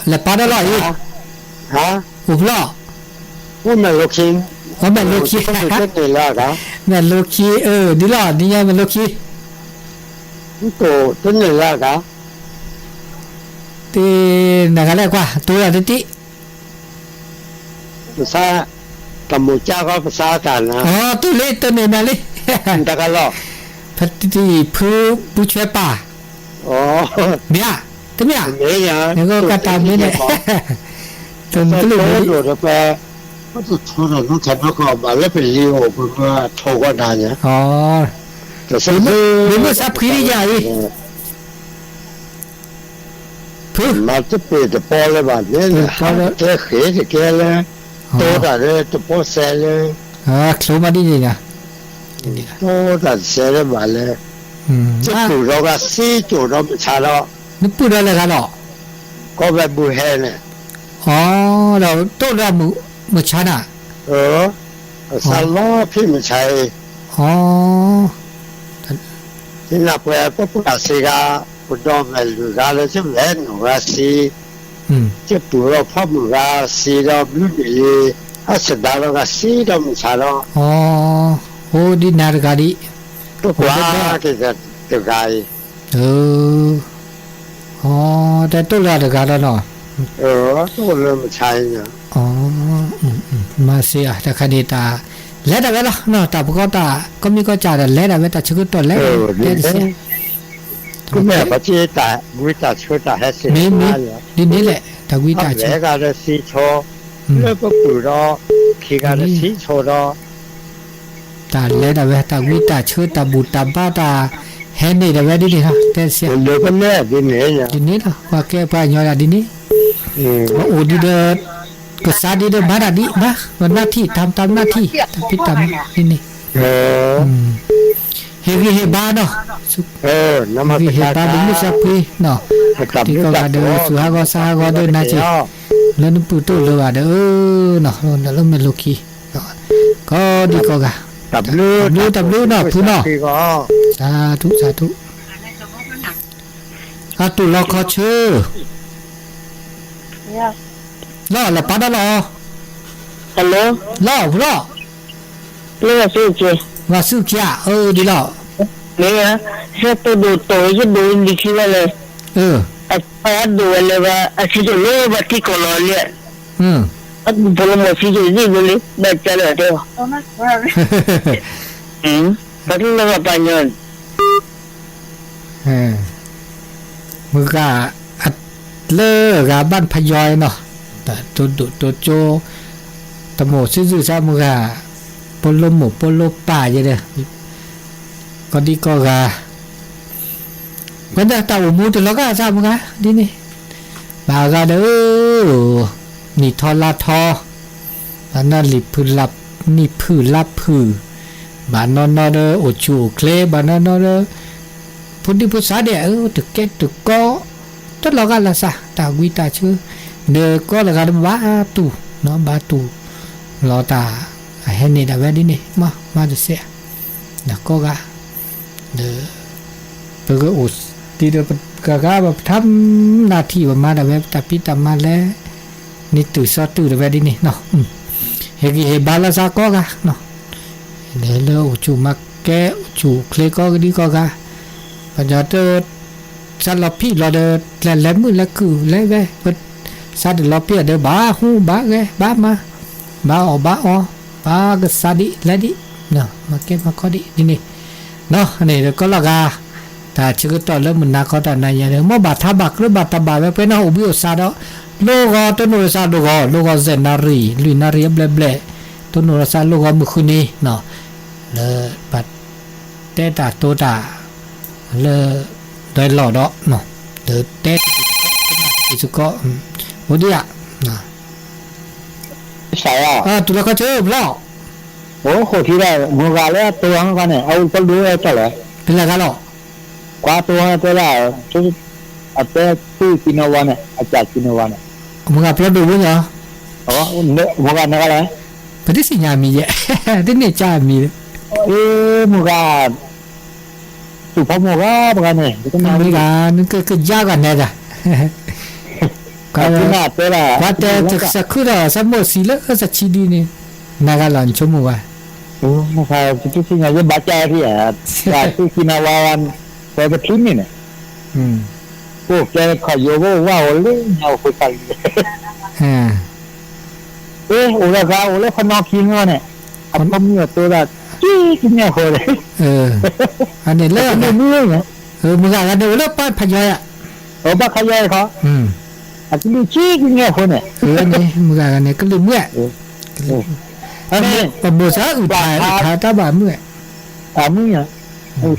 แล้วปาได้ล่ออีฮะอุบล่อว่ามันโลคิงว่ามันโลคิเป็นนี่ล่ะครับมันโลคินี่ล่ะนี่ไงมันโลคิตัวต้นนี่ล่ะครับตีนักอะไรกว่าตัวอะไรติภาษากัมพูชาก็ภาษากันนะตัวเล็กตัวนี้นะลิตะกันล่อพัดที่ผู้ช่วยป่าเนี่ยตัวเนี่ยแล้วก็กระตามนี่แหละจนก็เลยโดดไปก็จะโทรน้องแขกมาก่อนมาแล้วเป็นลีโอเพื่อโทรก็นานเนี่ยแต่ซึ่งไม่ทราบคือใหญ่พึ่งมาจะเปิดจะปอเลยแบบนี้เลยแค่เขยจะแค่เลยโตแต่เลยจะปอเซลเลยครูมาดีนี่นะโตแต่เซลเลยมาเลยจะปลูกเราก็ซีจูเราไม่ใช่หรอกนี่ปลูกอะไรกันหรอก็แบบบูเฮเนี่ยเราต้นเรามือชนะสารล้อพี่ไม่ใช่ที่นับเวลาก็พูดสิกาพูดดอมเลยลูกาเลยจะเล่นหนูว่าสิจะปลูกเราพ่อมือว่าสิเราไม่ดีถ้าสุดท้ายเราก็สิเราไม่ใช่หรอกโอ้ดีนาฬิกาดีตัวกว่าที่จะตัวกายแต่ต้นเราฬิกาแล้วเนาะตัวเริ่มใช่เนี่ยมาเสียแต่คดีตาแล้วแต่เวลาเนาะแต่พวกตาก็มีก็จ่ายแต่แล้วแต่เวลาชื่อตัวแล้วเสียก็แม่ปัจจัยตาวิตาช่วยตาให้เสียดินนี่แหละแต่วิตาช่วยแล้วก็ได้สีโชแล้วก็ปุ๋ยรอขี้ก็ได้สีโชรอตาแล้วแต่เวลาวิตาช่วยตาบุตรตาบ้าตาแห่นี่แต่เวลาดินะแต่เสียเดี๋ยวก็แม่ดินนี่เนี่ยดินนี่ละว่าแกไปย้อนดินนี่โอ้ดีเด้อก็ซาดีเด้อมาดาดีนะวันหน้าที่ทำตามหน้าที่พิตามนี่เฮบ้าเนาะน้ำมันเฮบ้าดึงไม่สับพีเนาะที่ก็เด้อสุฮาก็ซาก็เด้อนะจีแล้วนึกปุ๊ตัวเลยว่าเด้อเนาะแล้วไม่ลูกี้ก็ดีก็กะตับลูเนาะพี่เนาะสาธุตุลอคอเชอล่อละปาดล่อฮัลโหลล่อเรื่องสุกี้ว่าสุกี้ดีล่อเนี่ยจะตัวดูตัวจะดูดิคิดว่าเลยพอดูเลยว่าสิจะรู้ว่าที่คนละเนี่ยพอมาสิจะดีเลยแบบจะเลยเดียวก็ที่เราไปเงินมือกะอัดเลิกะบ้านพยอยเนาะแต่ตัวโจตะโมซื่อๆซะมือกะปลหมูปลป่าเยอะเด้อก็ดีก็กะวันแต่ตาหมูตัวละก็ซะมือกะดีนี่บากะเด้อนี่ทอลาทออันนั้นลิบพื้นลับนี่พื้นลับพื้นบ้านนอนเด้อโอจูเคลบ้านนอนเด้อพุทธิพุทธาเด้อตึกแก่ตึกก็ tất lo ga là sa ta quy ta chứ de có là ga ba tu nó ba tu lo ta hay này đã về đi nè mà được sẽ là có ga de bây giờ ủa thì được gaแบบทำหน้าที่ประมาณแบบแต่พี่ตามมาแล้วนี่ตื่นซอตื่นได้ดีนี่เนาะเฮบาลาซาก็กะเนาะเดี๋ยวเราจูมาแกจูเคลก็ดีก็กะปัญญาเตอซาลอพี่เราเดแล้วมือแล้วคือแล้วเว้ยซาเดลอพี่เดบ้าหูบ้าเว้ยบ้ามาบ้าอบ้าก็ซาดิแล้วดิเนาะมาเก็บมาก็ดินี่เนาะนี่เดี๋ยวก็ละกาแต่ชื่อต่อเริ่มมันนักก็แต่ในอย่างเดียวมั่วบาดทับบักหรือบาดทับบ่าเป็นเอาอุบิโอซาดโลกอตัวโนรซาโลกอเซนารีลุยนารีเบลตัวโนรซาโลกอมุคุนีเนาะเลยบัดเตตาตัวตาเลยได้หล่อดอกเนาะเดือเตตอิสุก็วันเดียนะใช่ตัวละก็เชื่อเปล่าโอ้โหที่ได้มัวกาแล้วตัวกันเนี่ยเอาก็รู้แล้วจ้ะเหรอเป็นอะไรกันหรอก ว่าตัวละชุดอาจจะตู้กินวันเนี่ยอาจจะกินวันเนี่ยมึงกับเพื่อนดูมั้ยเหรออ๋อมัวกาเนี่ยอะไรปฏิสิญญามีเยอะที่เนี่ยจ้ามีมัวกาสุภาพมัวกาเนี่ยมัวกานั่นก็ยากกันแน่จ้ะก็น่าตัวละว่าแต่สักครู่ละสมมติสิละสักชีดีเนี่ยนักลันชั่วโมงโอ้มัวกาจุดที่เนี่ยจะบาดเจ็บที่อ่ะจากที่กินวันไปกระทิ้งเนี่ยพวกแกขอโยกว่าโอ้เล่เอาคุยกันโอ้ละก็โอ้เล่คนนอกกินวะเนี่ยอันผมเนี่ยตัวละจี้กินเนี่ยโหเลยอันนี้เลิกไม่รู้เนี่ยมึงกันเดี๋ยวเลิกป้าพยายามป้าพยายเขาอันนี้จี้กินเนี่ยโหเนี่ยนี่มึงกันเนี่ยก็ลืมเมื่ออันนี้แต่โบสถ์อุทัยตาบ้าเมื่อเมื่อ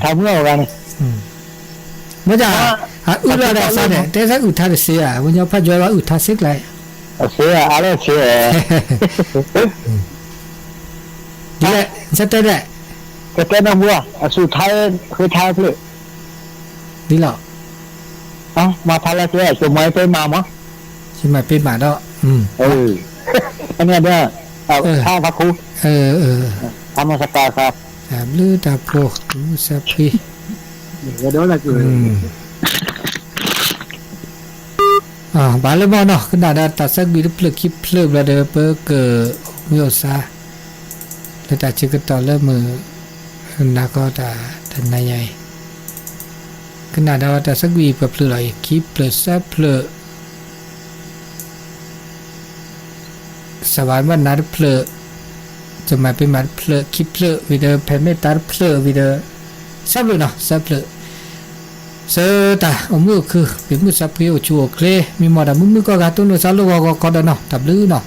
ทำเมื่อกันเนี่ยไม่จ้าอุทัยได้ซะเนี่ยแต่ถ้าอุทัยเสียวันนี้พระเจ้าว่าอุทัยเสียเลยเสียอะไรเสียดีเลยจะเต้นได้ก็เต้นน้ำวัวสุดท้ายคือท้ายเลยดีหรอมาพาราเสียจะไม่ไปมามั้งจะไม่เป็นมาดอกอันนี้เด้อข้าวพระครูทำมาสักการครับลือตาโพสัพพีก็โดนละกูบาลบอเนาะขนาดตัดสักบีเพลคิเพลบลาเดอเปเกอมิโอซาแล้วแต่ชื่อก็ต่อเริ่มมือนักก็แต่นายใหญ่ขนาดตัดสักบีเพลอะไรคิเพลซับเพลสวรรค์วันนัดเพลจะมาเป็นมาเพลคิเพลวิเดอแผ่เมตตาเพลวิเดอซับเลยเนาะซับเพลเสตามือคือเป็นมือสับเพียวชัวเคลมีหมอดมือก็กาตุนซาลูก็ดเนาะตับลือเนาะ